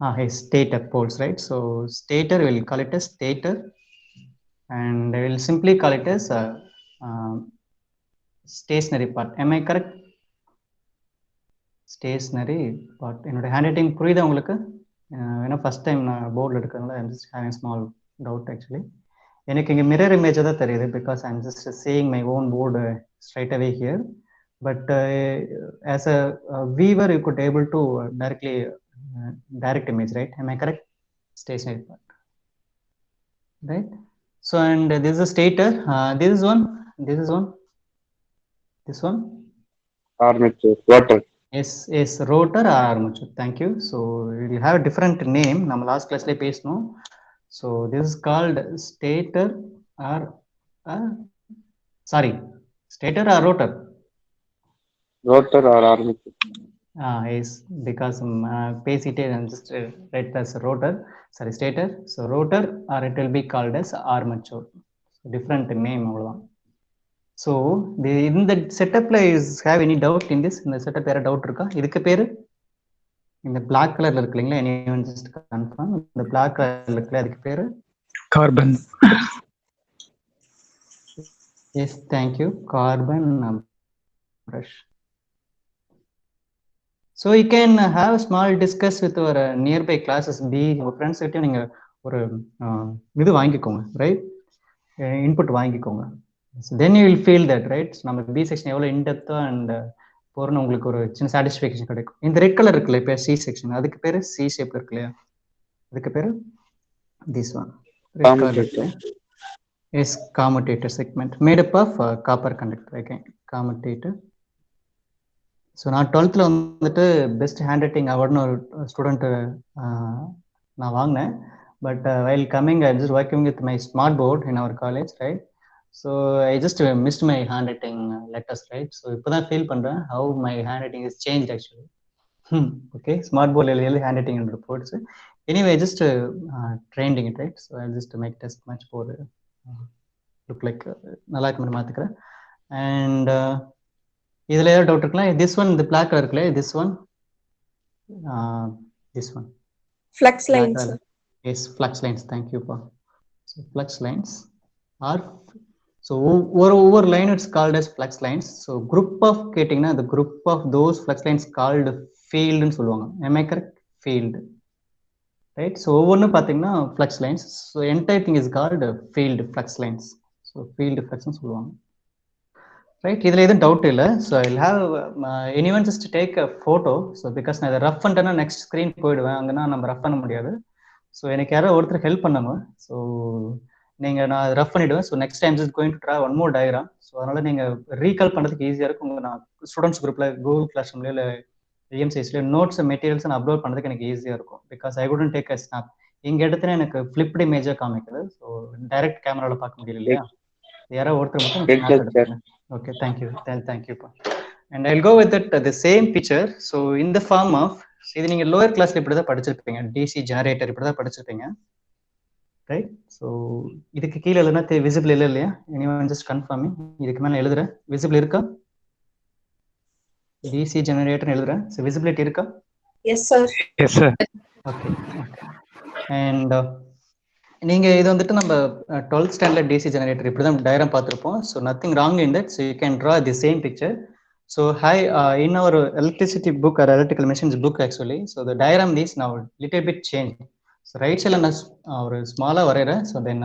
Stator poles, right? So stator, we'll call it as stator, and we'll simply call it as stationary part. Am I correct? Stationary part. என்னோட handwriting புரியுதா உங்களுக்கு? ஏன்னா first time நான் போர்டில் இருக்கிறதுனால I'm just having small doubt actually. எனக்கு இங்கே mirror image தான் தெரியுது because I'm just saying my own board straight away here. But as a viewer you good able to directly direct image, right? Am I correct? Stationary part, right? So and this is a stator. This is one. This is one. This one. Armature, rotor. Yes, rotor or armature. Thank you. So it will have a different name. நம்ம last class ல பேசணும். So this is called stator or sorry, stator or rotor. Rotor or armature. Yes, because பேசிட்டே I'm just read as rotor. Sorry, stator. So rotor or it will be called as armature. So different name அவ்வளவுதான். So இந்த செட்டப்ல have any doubt in this? இந்த setup வேற doubt இருக்கா? இதுக்கு பேரு இந்த black கலர்ல இருக்கு இல்லைங்களா? anyone just confirm? இந்த black கலர்ல இருக்குல்ல அதுக்கு பேரு carbon. Yes, thank you. Carbon brush. So you can have a small discuss with your nearby classes B. உங்க ஃப்ரெண்ட்ஸ் கிட்ட நீங்க ஒரு இது வாங்கிக்கோங்க, ரைட்? இன்புட் வாங்கிக்கோங்க. Then you will feel that, right? நம்ம பி செக்ஷன் எவ்வளோ இன்டெப்தா அண்ட் போறன்னு உங்களுக்கு ஒரு சின்ன சாட்டிஸ்ஃபேக்ஷன் கிடைக்கும். இந்த ரெட் கலர் இருக்குல்ல இப்போ சி செக்ஷன், அதுக்கு பேரு சி ஷேப்ல இருக்கு இல்லையா? அதுக்கு பேரு திஸ் ஒன் ரெட் கலர் இருக்கு. Yes, commutator segment made up of copper conductor. Okay, commutator. So நான் 12th வந்துட்டு பெஸ்ட் ஹேண்ட் ரைட்டிங் அவார்டுன்னு ஒரு ஸ்டூடெண்ட்டு நான் வாங்கினேன். But while coming I just working with my smart board in our college, right? So I just missed my hand writing letters, right? So இப்போ தான் feel பண்ணுறேன் how my hand writing is change actually. Okay, smart போர்டில் எழுதி hand writing போட்ஸ். Anyway just training it, right? So I just make test much poor look like நல்லா இருக்க மாதிரி மாற்றிக்கிறேன். அண்ட் இதுல ஏதாவது டவுட் இருக்கலாம்? திஸ் ஒன், இந்த பிளாக் கலர் இருக்குல்ல, this one flux lines. Yes, flux lines. Thank you பா. So flux lines are so ஒவ்வொரு line it's called as flux lines. So group of கேட்டிங்கன்னா அந்த group of those flux lines called ஃபீல்டுன்னு சொல்லுவாங்க. am I correct? Field, right? So ஒவ்வொன்றும் பார்த்தீங்கன்னா flux lines. So entire thing is called field flux lines. So field ஃப்ளக்ஸ்னு சொல்லுவாங்க, right? இதில் எதுவும் டவுட் இல்லை. So I have anyone just take a photo. So because நான் இதை ரஃப் பண்ணிட்டேன்னா நெக்ஸ்ட் ஸ்க்ரீன் போயிடுவேன், அங்கன்னா நம்ம ரஃப் பண்ண முடியாது. ஸோ எனக்கு யாரோ ஒருத்தர் ஹெல்ப் பண்ணுங்க. ஸோ நீங்கள் நான் ரஃப் பண்ணிவிடுவேன். So next time is going to draw one more diagram. So அதனால் நீங்கள் ரீகால் பண்ணுறதுக்கு ஈஸியாக இருக்கும். நான் ஸ்டூடெண்ட்ஸ் குரூப்பில் கூகுள் கிளாஸ் ரூம்லேயோ இல்லை EMCSலையோ நோட்ஸ் மெட்டீரியல்ஸ் நான் அப்லோட் பண்ணுறதுக்கு எனக்கு ஈஸியாக இருக்கும். Because I wouldn't take a snap. இங்கே எடுத்துனா எனக்கு ஃப்ளிப்டு இமேஜாக காமிக்குது. ஸோ டைரக்ட் கேமராவில் பார்க்க முடியல இல்லையா? யாரோ ஒருத்தர் மட்டும் ஸ்னாப் எடுத்துங்க. Okay, thank you. Thank you. And I'll go with it the same picture. So in the form of, இது நீங்க lower classல இப்படி தான் படிச்சிருப்பீங்க, DC generator இப்படி தான் படிச்சிருப்பீங்க, right? So இதுக்கு கீழே இல்லைன்னா விசிபிள் இல்லை இல்லையா? anyone just confirming. இதுக்கு மேலே எழுதுறேன், விசிபிள் இருக்கா? DC generator எழுதுறேன். So visibility இருக்கா? Yes sir. Yes sir. Okay. And நீங்க இது வந்துட்டு நம்ம 12th ஸ்டாண்டர்ட் DC ஜெனரேட்டர் இப்படி தான் டயக்ராம் பார்த்துருப்போம். So nothing wrong in that. So you can draw the same picture. So in our electricity book or electrical machines book actually. So the diagram is now little bit change. So right சைடில் நான் ஒரு ஸ்மாலாக வரைகிறேன். So then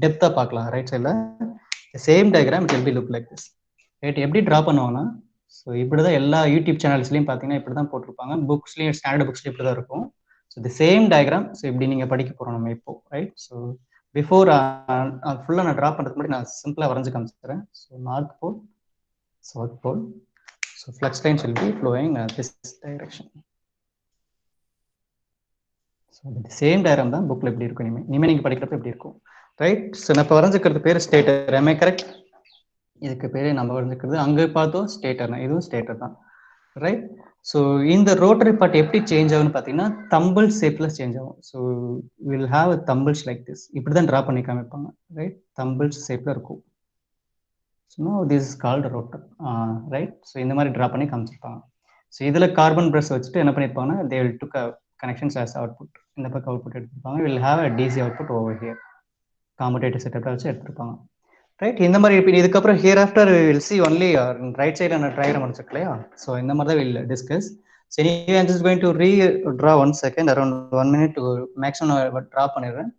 டெப்த்தாக பார்க்கலாம். Right சைடில் same diagram it will be look like this, right? எப்படி draw பண்ணுவோம்னா, so இப்படி தான் எல்லா யூடியூப் சேனல்ஸ்லையும் பார்த்தீங்கன்னா இப்படி தான் போட்டிருப்பாங்க. புக்ஸ்லையும் ஸ்டாண்டர்ட் புக்ஸ்லையும் இப்படி தான் இருக்கும். So the same diagram. So இப்படி நீங்கள் படிக்க போகிறோம் நம்ம இப்போ, ரைட்? ஸோ பிஃபோர் ஃபுல்லாக நான் ட்ரா பண்ணுறதுக்கு முன்னாடி நான் சிம்பிளாக வரைஞ்சி காமிச்சிக்கிறேன். So north pole, south pole. So flux lines will be flowing this direction. So the same diagram தான் புக்கில் எப்படி இருக்கும். இனிமேல் நீங்கள் படிக்கிறப்ப எப்படி இருக்கும், ரைட்? ஸோ நான் இப்போ வரைஞ்சிக்கிறது பேர் ஸ்டேட்டர். am I correct? இதுக்கு பேர் நம்ம வரைஞ்சிக்கிறது, அங்கே பார்த்தோம் ஸ்டேட்டர்னா, இதுவும் ஸ்டேட்டர் தான், ரைட்? ஸோ இந்த ரோட்டரி பார்ட் எப்படி சேஞ்ச் ஆகும்னு பார்த்தீங்கன்னா தம்பிள் ஷேப்பில் சேஞ்ச் ஆகும். So will have tumbles like this. இப்படி தான் ட்ரா பண்ணி காமிப்பாங்க, ரைட்? தம்பிள்ஸ் ஷேப்பில் இருக்கும். So this is called rotor, right? So இந்த மாதிரி ட்ரா பண்ணி காமிச்சிருப்பாங்க. ஸோ இதில் கார்பன் ப்ரஷ் வச்சுட்டு என்ன பண்ணியிருப்பாங்கன்னா they will took a connections as output. இந்த பக்கம் output எடுத்துப்பாங்க. We'll have a DC output over here. Commutator setup வச்சு எடுத்துப்பாங்க. Right? இந்த மாதிரி இப்போ இதுக்கப்புறம் hereafter we will see only right side and diagram வச்சிருக்கு இல்லையா? So இந்த மாதிரி தான் we'll discuss. So anyway, I'm just going to redraw 1 second, around 1 minute to maximum draw பண்ணிடுறேன்.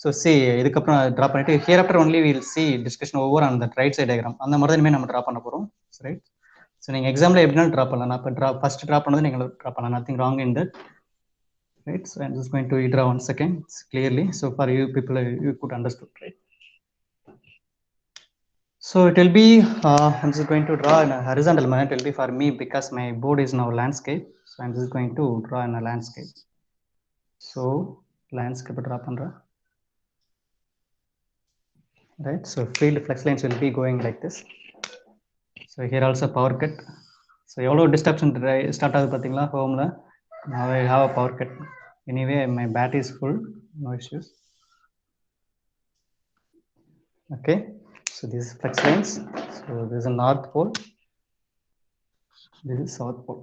So see இதுக்கப்புறம் ட்ரா பண்ணிட்டு hereafter only we will see discussion over on the right side diagram. அந்த மாதிரி தான் இனிமே நம்ம ட்ரா பண்ண போறோம். Right? So நீங்க எக்ஸாம்ல எப்படினா ட்ரா பண்ணலாம். நான் இப்போ ஃபர்ஸ்ட் ட்ரா பண்ணது நீங்க ட்ரா பண்ணலாம். nothing wrong in that. Right? So I'm just going to draw 1 second clearly. So for you people, you could understood, right? So it will be, I'm just going to draw in a horizontal manner. It will be for me because my board is now landscape. So I'm just going to draw in a landscape. So landscape draw pandra. Right? So field flux lines will be going like this. So here also power cut. So எவ்வளோ டிஸ்டர்ப்ஷன் start ஆகுது பார்த்தீங்களா ஹோமில். Now I have a power cut. Anyway, my battery is full, no issues. Okay, so this is flux lines. So this is a north pole, this is south pole.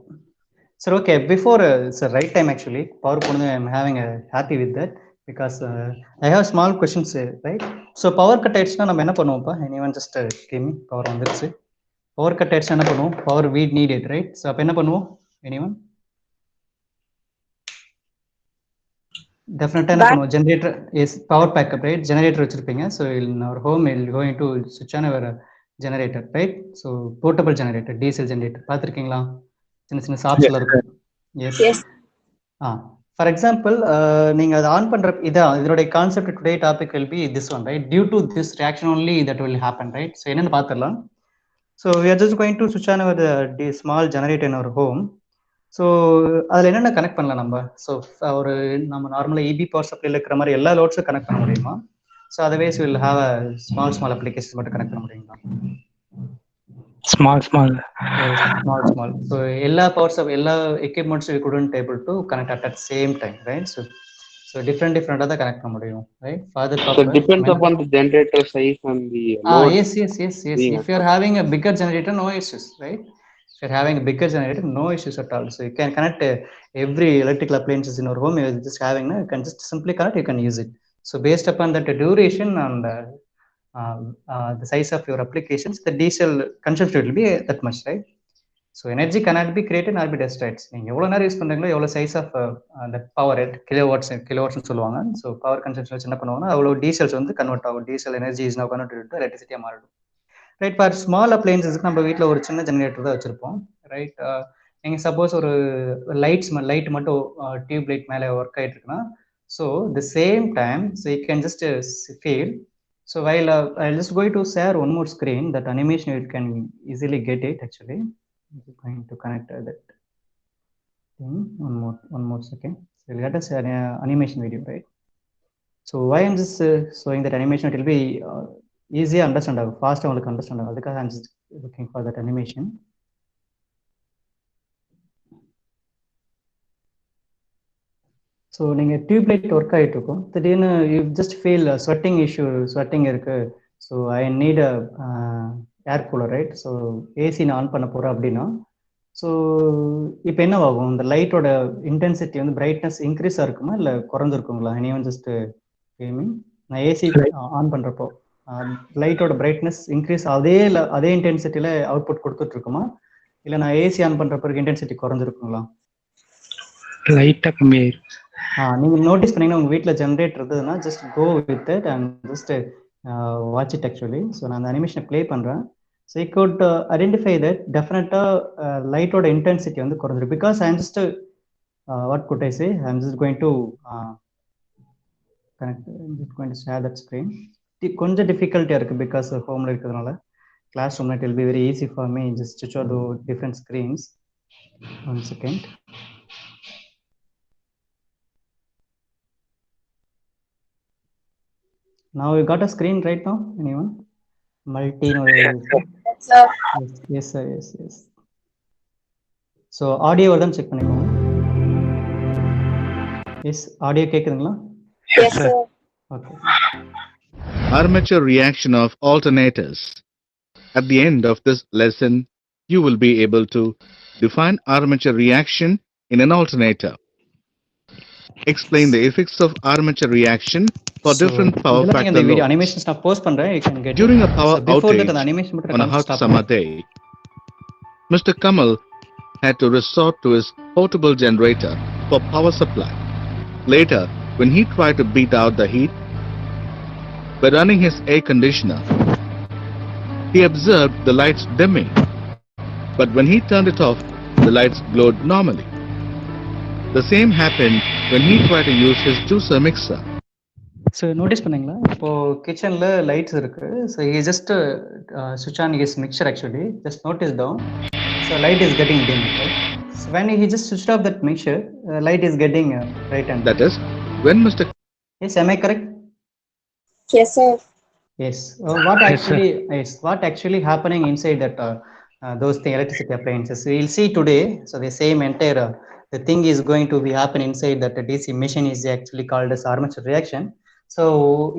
So okay, before it's a right time actually, power pole I'm having a happy with that because I have small questions, right? So power cut ஆயிடுச்சுன்னா நம்ம என்ன பண்ணுவோம்ப்பா? anyone just give me power வந்துருச்சு. Power cut ஆயிடுச்சு என்ன பண்ணுவோம்? Power we need it, right? So அப்போ என்ன பண்ணுவோம்? anyone? டெஃபினட்டா என்ன பண்ணுவோம்? Generator is power backup, right? Generator வச்சிருப்பீங்க. ஸோ இன் அவர் ஹோம் இல் கோயிங் டு சுவிட்ச் on our generator, right? So portable generator, diesel generator பார்த்துருக்கீங்களா? சின்ன சின்ன ஷாப்ஸ்ல இருக்கும். எஸ். ஃபார் எக்ஸாம்பிள் நீங்க அதை ஆன் பண்ற இதோடைய concept today topic will be this one, right? Due to this reaction only that will happen, right? So என்னன்னு பார்த்துடலாம். So we are just going to switch on our small generator in our home. So அதில் என்னென்ன connect பண்ணலாம் நம்ம? So ஒரு நம்ம நார்மலாக EB power சப்ளைல இருக்கிற மாதிரி எல்லா லோட்ஸும் கனெக்ட் பண்ண முடியுமா? So otherwise will have a small application மட்டும் கனெக்ட் பண்ண முடியுங்களா? ஸ்மால். ஸோ எல்லா பவர் சப் எல்லா equipments we couldn't able to connect at same time, right? So different தான் கனெக்ட் பண்ண முடியும், right? Further So depends upon the generator size and the load. Yes. If you are having a bigger generator, no issues, right? If you're having a bigger generator, no issues at all. So you can connect every electrical appliances in your home. You're just having, you can just simply connect, you can use it. So based upon that duration and the size of your applications, the diesel consumption will be that much, right? So energy cannot be created nor be destroyed. நீங்க எவ்வளவு நேரம் use பண்றீங்களோ எவ்வளவு size of அந்த power kilowatts சொல்லுவாங்க. So power consumption வச்சு என்ன பண்ணுவாங்கன்னா அவ்வளவு டீசல்ஸ் வந்து கன்வெர்ட் ஆகும். Diesel energy is now converted to எலக்ட்ரிசிட்டியா மாறிடும், ரைட்? ஃபார் ஸ்மால் அப்ளையன்சஸ்க்கு நம்ம வீட்டில் ஒரு சின்ன ஜெனரேட்டர் தான் வச்சிருப்போம், ரைட்? நீங்க சப்போஸ் ஒரு லைட் மட்டும் டியூப் லைட் மேலே ஒர்க் ஆயிட்டு இருக்குன்னா, so the same time so you can just feel. So while I'll just going to share one more screen, that animation you can easily get it actually. I'm going to connect that thing. One more second. So we'll get an animation video, right? So why I'm just showing that animation, it will be easy understandable, fast and understandable, because I'm just looking for that animation. So நீங்க tube light work ஆகிட்டு இருக்கும், திடீர்னு you just feel sweating இருக்கு. So I need air cooler, right? So AC நான் on பண்ண போறேன் அப்படின்னா, so இப்போ என்ன ஆகும்? இந்த லைட்டோட இன்டென்சிட்டி வந்து பிரைட்னஸ் இன்க்ரீஸாக இருக்குமா இல்லை குறைஞ்சிருக்குங்களா? anyone just gaming. நான் ஏசி ஆன் பண்றப்போ லைட்டோட பிரைட்னஸ் இன்க்ரீஸ் அதே இன்டென்சிட்டியில அவுட்புட் கொடுத்துட்டு இருக்குமா, இல்லை நான் ஏசி ஆன் பண்ற பிறகு இன்டென்சிட்டி குறைஞ்சிருக்குங்களா? லைட்டா கம்மியாயிரும். நீங்க நோட்டீஸ் பண்ணீங்கன்னா உங்க வீட்டில் ஜென்ரேட்டர் இருந்ததுன்னா just go with it and just watch it actually. So நான் அந்த அனிமேஷனை ப்ளே பண்ணுறேன். So you could identify that டெஃபினட்டாக லைட்டோட இன்டென்சிட்டி வந்து குறைஞ்சிரும். Because I am just what could I say, I am just going to share that screen. கொஞ்சம் டிஃபிகல்ட்டியாக இருக்குது பிகாஸ் ஹோமில் இருக்கிறதுனால. கிளாஸ் ரூம்ல it will be very easy for me just to show the different screens. 1 second. Now you got a screen right now, anyone? Multi. Yes, sir. Yes, sir. Yes. So audio vardan check பண்ணிக்கோங்க. Yes, audio கேக்குதுங்களா? Yes, sir. Okay. Armature reaction of alternators. At the end of this lesson, you will be able to define armature reaction in an alternator. explain the effects of armature reaction for So, different power இதெல்லாம் நீங்க factor இந்த video loads. Animations நான் post பண்றேன், you can get During it. a power So before that அந்த outage animation மட்டும் on a நான் hot stop summer day, Mr. Kamal had to resort to his portable generator for power supply. Later, when he tried to beat out the heat by running his air conditioner, he observed the lights dimming. But when he turned it off, the lights glowed normally. The same happened when he tried to use his juicer mixer. So notice பண்ணீங்களா, இப்போ கிச்சன்ல lights இருக்கு. So he just switch on his mixer actually, just notice down. So light is getting dim, right? So when he just switched off that mixer, light is getting bright and That is, when Mr. yes, am I correct? Yes, sir. Yes. What Yes, actually is what actually happening inside that those thing electricity appliances? We'll see today. So the same entire the thing is going to be happen inside that DC machine is actually called as armature reaction. So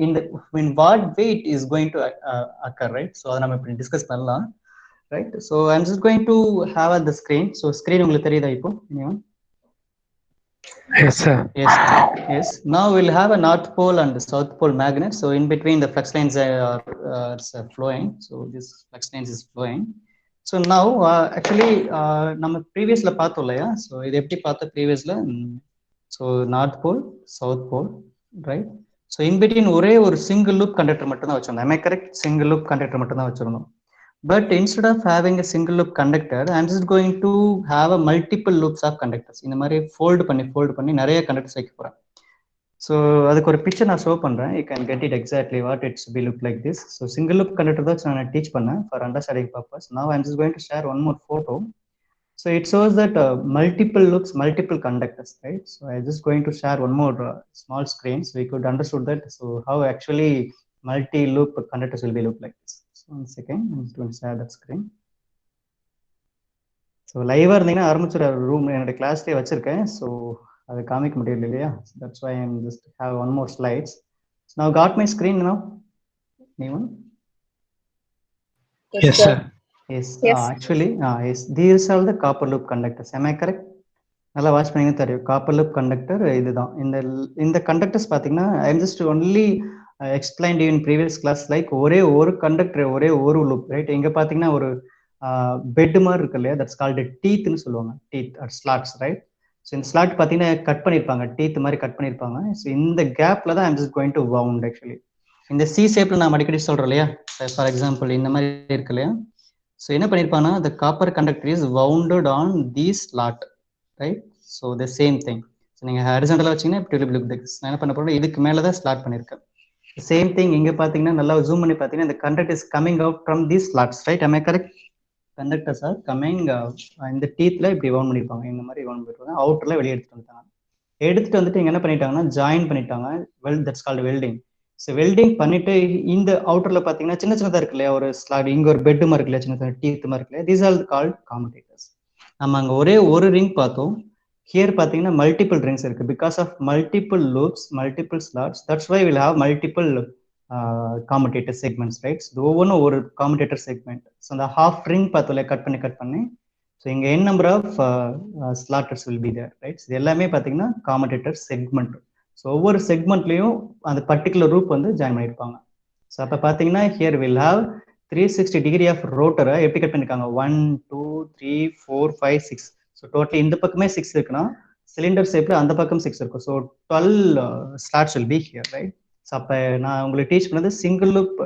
in what way it is going to occur, right? So அதை நம்ம இப்படி discuss பண்ணலாம், right? So I'm just going to have on the screen. So screen உங்களுக்கு தெரியுதா இப்போ? Anyone? Yes, sir. Yes, yes. Now we'll have a north pole and south pole magnet. So in between the flux lines are flowing. So this flux lines is flowing. So now actually நம்ம previously பார்த்தோம் இல்லையா? So இது எப்படி பார்த்தோம் previously? So north pole, south pole, right? So in between ஒரே ஒரு single loop conductor மட்டும் தான் வச்சிருந்தோம். Am I correct? Single loop conductor மட்டும் தான் வச்சிருந்தோம். But instead of having a single loop conductor, I'm just going to have a multiple loops of conductors. இந்த மாதிரி fold பண்ணி நிறைய conductors வைக்க போறேன். So அதுக்கு ஒரு picture நான் show பண்றேன். You can get it exactly what it should be look like this. So single loop conductor தான் நான் teach பண்ணேன் for understanding purpose. Now I'm just going to share one more photo. So it shows that multiple loops, multiple conductors, right? So I'm just going to share one more small screen so you could understood that. So how actually multi-loop conductors will be look like this. So 1 second, I'm just going to share that screen. So live இருந்தீங்கன்னா ஆரம்பிச்சுற room என்னோட கிளாஸ்லேயே வச்சிருக்கேன். So அதை காமிக்க முடியல இல்லையா? That's why I'm just have one more slides. So now got my screen now? Anyone? Yes, sir. Yes. Yes. Actually, yes. These are the copper loop conductors. Am I correct? நல்லா watch பண்ணீங்கன்னா தெரியும். Copper loop conductor இதுதான். இந்த conductors பார்த்தீங்கன்னா I am just only explained in previous class like ஒரே ஒரு conductor ஒரே ஒரு லூப், ரைட்? இங்க பார்த்தீங்கன்னா ஒரு பெட் மாதிரி இருக்கு இல்லையா? தட்ஸ் கால்டு டீத்னு சொல்லுவாங்க, teeth or slots, right? So இந்த ஸ்லாட் பார்த்தீங்கன்னா கட் பண்ணியிருப்பாங்க, டீத் மாதிரி கட் பண்ணியிருப்பாங்க. ஸோ இந்த கேப்ல தான் I'm just going to wound actually. இந்த சி ஷேப்ல நான் அடிக்கடி சொல்றேன் இல்லையா? ஃபார் எக்ஸாம்பிள் இந்த மாதிரி இருக்கு இல்லையா? ஸோ என்ன பண்ணியிருப்பாங்கன்னா the copper conductor is wounded on these slot, right? So the same thing. So நீங்கள் ஹாரிசான்டலாக வச்சிங்கன்னா இப்படி லுக் திஸ். நான் என்ன பண்ண போகிறேன், இதுக்கு மேலே தான் ஸ்லாட் பண்ணியிருக்கேன். சேம் திங் இங்கே பார்த்தீங்கன்னா நல்லா ஜூம் பண்ணி பார்த்தீங்கன்னா இந்த conductor is coming out from these slots, right? am I correct? Conductors are coming இந்த டீத்தில் இப்படி வவுண்ட் பண்ணியிருப்பாங்க, இந்த மாதிரி வவுண்ட் பண்ணியிருப்பாங்க. அவுட்டரில் வெளியே எடுத்துட்டு வந்துட்டாங்க. எடுத்துட்டு வந்துட்டு இங்கே என்ன பண்ணிட்டாங்கன்னா ஜாயின் பண்ணிட்டாங்க. That's called welding. So welding பண்ணிட்டு இந்த அவுட்டர்ல பாத்தீங்கன்னா சின்ன சின்னதா இருக்கு இல்லையா, ஒரு ஸ்லாட், இங்க ஒரு பெட் மாதிரி இருக்கு இல்லையா, சின்ன சின்ன டீத் மாதிரி இருக்கு இல்லையா, தீஸ் ஆர் கால்ட் காம்படேட்டர்ஸ். நம்ம அங்க ஒரே ஒரு ரிங் பார்த்தோம். ஹியர் பாத்தீங்கன்னா மல்டிபிள் ரிங்ஸ் இருக்கு. Because of multiple loops, multiple slots, that's why will have multiple commutator segments, right? ஒவ்வொன்றும் ஒரு காம்படேட்டர் செக்மெண்ட். ஸோ அந்த ஹாஃப் ரிங் பார்த்தோம்ல, கட் பண்ணி ஸோ இங்க n number of slots will be there, right? இது எல்லாமே பாத்தீங்கன்னா காம்படேட்டர் செக்மெண்ட். ஸோ ஒவ்வொரு செக்மெண்ட்லையும் அந்த பர்டிகுலர் ரூப் வந்து ஜாயின் பண்ணியிருப்பாங்க. ஸோ அப்போ பார்த்தீங்கன்னா here will have 360 degree of ரோட்டரை எப்படி கட் பண்ணியிருக்காங்க, 1 2 3 4 5 6. ஸோ டோட்டலி இந்த பக்கமே 6 இருக்குன்னா சிலிண்டர் ஷேப்ல அந்த பக்கம் 6 இருக்கும். So 12 slots will be here, right? So அப்போ நான் உங்களுக்கு டீச் பண்ணது சிங்கிள் லூப்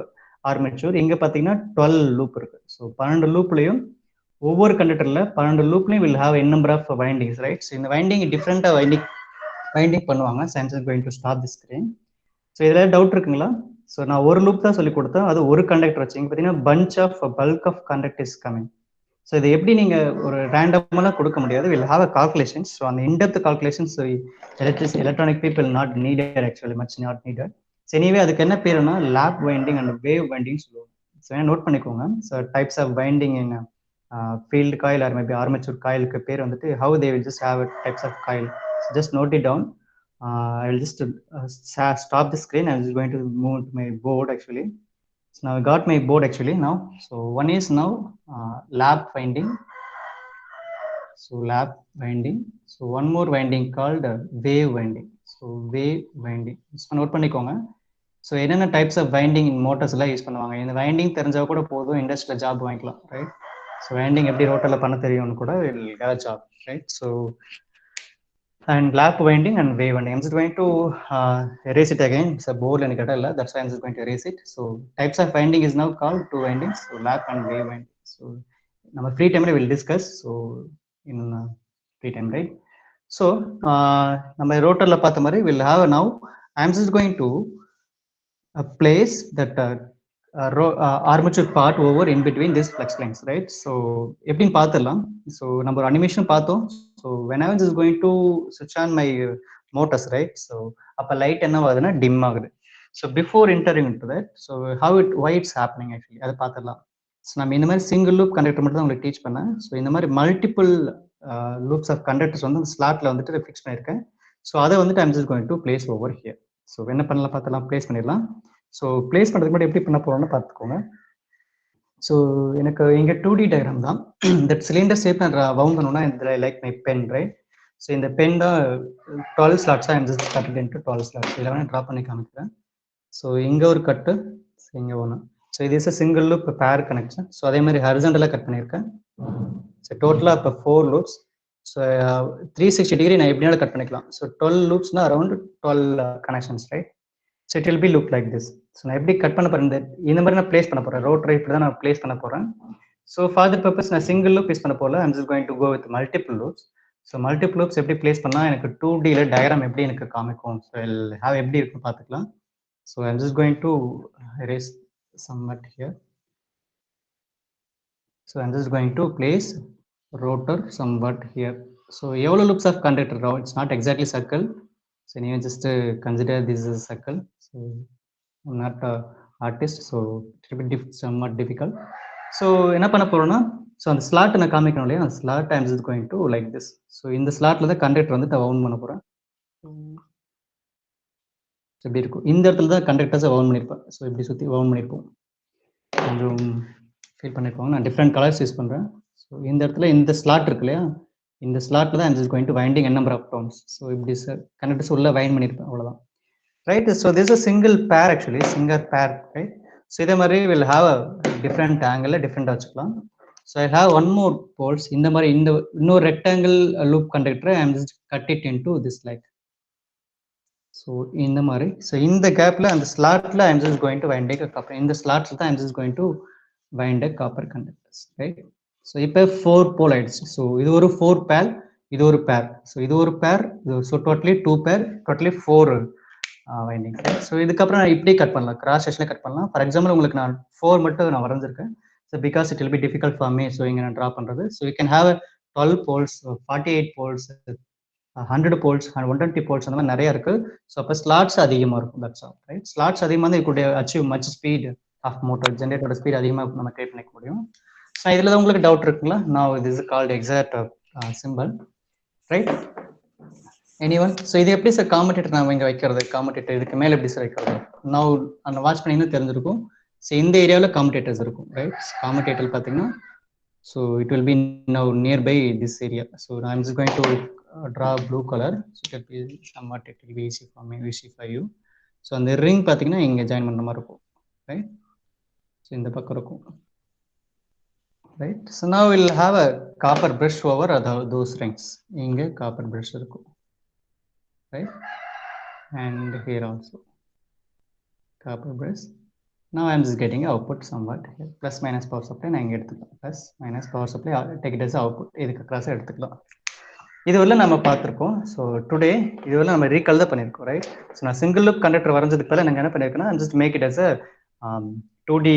ஆர்மேச்சர். இங்கே பார்த்தீங்கன்னா 12 லூப் இருக்கு. ஸோ 12 லூப்லையும் ஒவ்வொரு கண்டக்டர்ல 12 லூப்லையும் will have n number of windings, right? So இந்த வைண்டிங் டிஃப்ரெண்டாக வைண்டிங் பண்ணுவாங்க. Science is going to stop the screen. So இதில் டவுட் இருக்குங்களா? ஸோ நான் ஒரு லூப் தான் சொல்லி கொடுத்தேன், அது ஒரு கண்டக்டர் வச்சு. இங்கே பார்த்தீங்கன்னா bulk of conduct is coming. So இது எப்படி நீங்கள் ஒரு ரேண்டமெல்லாம் கொடுக்க முடியாது, will have a calculations. So அந்த in depth calculations electronic people not needed, actually much not needed. So anyway அதுக்கு என்ன பேருன்னா lap winding and wave winding சொல்லுவாங்க. ஸோ நோட் பண்ணிக்கோங்க. So types of winding in field coil or maybe armature காயிலுக்கு பேர் வந்துட்டு how they will just have types of coil. Just note it down. I will just stop the screen. I'm just going to move to my board actually. So now I got my board actually now. So one is now lap winding. So lap winding. So one more winding called wave winding. So so wave winding note பண்ணிக்கோங்க. ஸோ என்னென்ன types of winding motors எல்லாம் use பண்ணுவாங்க, இந்த winding தெரிஞ்சா கூட போதும், இண்டஸ்ட்ரியில் ஜாப் வாங்கிக்கலாம், ரைட். ஸோ வைண்டிங் எப்படி ரோட்டரில் பண்ண தெரியும்னு கூட job, right. So and lap winding and wave winding. I'm just going to erase it again. It's a board and a that's why I'm just going to erase it. So types of winding is now called two windings, so lap and wave winding. So our free time we'll discuss. So in free time, right? So நம்ம ரோட்டர்ல பார்த்த மாதிரி we'll have now. I'm just going to place that armature part over in between these flex lines, right? So எப்படின்னு பார்த்துடலாம். So நம்ம ஒரு animation பார்த்தோம். So when I was just going to switch on my motors, right? So அப்ப light என்ன ஆகுதுன்னா dim ஆகுது. So before entering into that, so why it's happening actually அதை பார்த்துடலாம். ஸோ நம்ம இந்த மாதிரி சிங்கிள் லூப் கண்டக்டர் மட்டும் தான் உங்களுக்கு டீச் பண்ணேன். ஸோ இந்த மாதிரி மல்டிபிள் லூப்ஸ் ஆஃப் கண்டக்டர்ஸ் வந்து அந்த ஸ்லாட்ல வந்துட்டு ஃபிக்ஸ் பண்ணியிருக்கேன். ஸோ அதை வந்துட்டு I'm just going to place over here. So என்ன பண்ணலாம் பார்த்தலாம், பிளேஸ் பண்ணிடலாம். ஸோ பிளேஸ் பண்ணுறதுக்கு மட்டும் எப்படி பண்ண போகிறோம்னு பார்த்துக்கோங்க. ஸோ எனக்கு இங்கே 2D டயக்ராம் தான். இந்த சிலிண்டர் ஷேப் நான் வவுண்ட் பண்ணணும்னா இந்த like my pen, right. So இந்த பென் தான் 12 ஸ்லாட்ஸாக I'm just cut into 12 slots. இதில் வேணால் ட்ரா பண்ணி காமிக்கிறேன். ஸோ இங்கே ஒரு கட்டு, இங்கே ஒன்று. ஸோ இது இஸ் சிங்கிள் லூப் பேர் கனெக்ஷன். ஸோ அதே மாதிரி ஹரிசாண்டலாக கட் பண்ணியிருக்கேன். ஸோ டோட்டலாக இப்போ 4 லூப்ஸ். ஸோ 360 டிகிரி நான் எப்படினாலும் கட் பண்ணிக்கலாம். ஸோ 12 லூப்ஸ்னா around 12 connections, right. So it will be look like this. So நான் எப்படி கட் பண்ண போகிறேன், இந்த மாதிரி நான் பிளேஸ் பண்ண போகிறேன். ரோட்டரை இப்படி தான் நான் பிளேஸ் பண்ண போகிறேன். ஸோ ஃபார் தட் பர்பஸ் நான் சிங்கிள் லூப் பிளேஸ் பண்ண போகல, I'm just going to go with multiple loops. So multiple loops எப்படி பிளேஸ் பண்ணால் எனக்கு 2Dயில் டயக்ராம் எப்படி எனக்கு காமிக்கும், ஸோ ஹேவ் எப்படி இருக்குன்னு பார்த்துக்கலாம். So I'm just going to erase somewhat here. So I'm just going to place rotor somewhat here. So எவ்வளவு loops of conductor, it's not exactly circle. So you just consider this is a circle. So I'm not an artist, so it will be somewhat difficult. So என்ன பண்ண போறோம்னா, so அந்த slot நான் காமிக்கணும் இல்லையா, அந்த slot I'm just going to like this. So இந்த ஸ்லாட்ல தான் கண்டக்டர் வந்து வவுண்ட் பண்ண போறேன். எப்படி இருக்கும், இந்த இடத்துல தான் கண்டக்டர்ஸை வவுண்ட் பண்ணியிருப்பேன். ஸோ இப்படி சுற்றி வவுண்ட் பண்ணியிருப்போம். கொஞ்சம் ஃபீல் பண்ணியிருப்பாங்க. நான் டிஃப்ரெண்ட் கலர்ஸ் யூஸ் பண்ணுறேன். ஸோ இந்த இடத்துல இந்த ஸ்லாட் இருக்கு இல்லையா, இந்த ஸ்லாட்டில் தான் I'm just going to winding N number of terms. So இப்படி கண்டக்டர்ஸ் உள்ள வைண்ட் பண்ணியிருப்பேன், அவ்வளோதான், right. So this a single pair, actually single pair, right. So இதே மாதிரி வில் ஹாவ் அ டிஃப்ரெண்ட் ஆங்கிளில் டிஃப்ரெண்டாக வச்சுக்கலாம். So I have one more poles. இந்த மாதிரி இந்த இன்னொரு ரெக்டாங்கிள் லூப் கண்டக்டரை I'm just cut it in to this like. So இந்த மாதிரி, ஸோ இந்த கேப்ல அந்த ஸ்லாட்ல I'm just going to wind a copper. இந்த ஸ்லாட்ல தான் I'm just going to wind a copper conductors, right. So இப்போ 4 போல் ஆயிடுச்சு. ஸோ இது ஒரு 4 பேர், இது ஒரு பேர், ஸோ இது ஒரு பேர், ஸோ டோட்டலி 2 பேர், டோட்டலி 4 வைண்டிங். ஸோ இதுக்கப்புறம் நான் இப்படி கட் பண்ணலாம், கிராஸ் செக்ஷனில் கட் பண்ணலாம். ஃபார் எக்ஸாம்பிள் உங்களுக்கு நான் 4 மட்டும் நான் வரைஞ்சிருக்கேன். So because it will be difficult for me, so இங்கே நான் ட்ரா பண்ணுறது. So you can have 12 poles, 48 poles, 100 poles, 120 poles, அந்த மாதிரி நிறைய இருக்கு. ஸோ அப்போ ஸ்லாட்ஸ் அதிகமாக இருக்கும், தட்ஸ் ஆல், ரைட். ஸ்லாட்ஸ் அதிகமாக இருந்தால் it could achieve much speed of motor, ஜென்ரேட்டரோட ஸ்பீட் அதிகமாக நம்ம கிரியேட் பண்ணிக்க முடியும். ஸோ இதில் தான் உங்களுக்கு டவுட் இருக்குங்களா? நான் இது is called exact simple, right. Anyone, so இது எப்படி சார் காம்படேட்டர் நம்ம இங்கே வைக்கிறது, காம்படேட்டர் இதுக்கு மேலே எப்படி சார் வைக்கிறது? நான் அந்த வாட்ச் பண்ணிங்கன்னா தெரிஞ்சிருக்கும். ஸோ இந்த ஏரியாவில் காம்படேட்டர்ஸ் இருக்கும், ரைட். காம்படேட்டர் பார்த்தீங்கன்னா, so it will B now nearby this area. So I'm just going to draw blue color, so it will be somewhat, it will be easy for me, easy for you. So அந்த ring பார்த்தீங்கன்னா இங்கே join பண்ணுற மாதிரி இருக்கும், right. So இந்த பக்கம் இருக்கும், right. So now we'll have a copper brush over those rings. இங்கே copper brush இருக்கும், right. And here also copper brush. Now I'm just getting output somewhat here. Plus minus power supply நான் இங்கே எடுத்துக்கலாம். Plus minus power supply take it as output. இதுக்கு கிராஸாக எடுத்துக்கலாம். இதுவரை நம்ம பார்த்துருக்கோம். ஸோ டுடே இதுவரை நம்ம ரீகால் தான் பண்ணியிருக்கோம், ரைட். ஸோ நான் சிங்கிள் லூப் கண்டக்டர் வரைஞ்சதுக்கு பதிலாக நாங்கள் என்ன பண்ணியிருக்கேன்னா, just make it as a 2D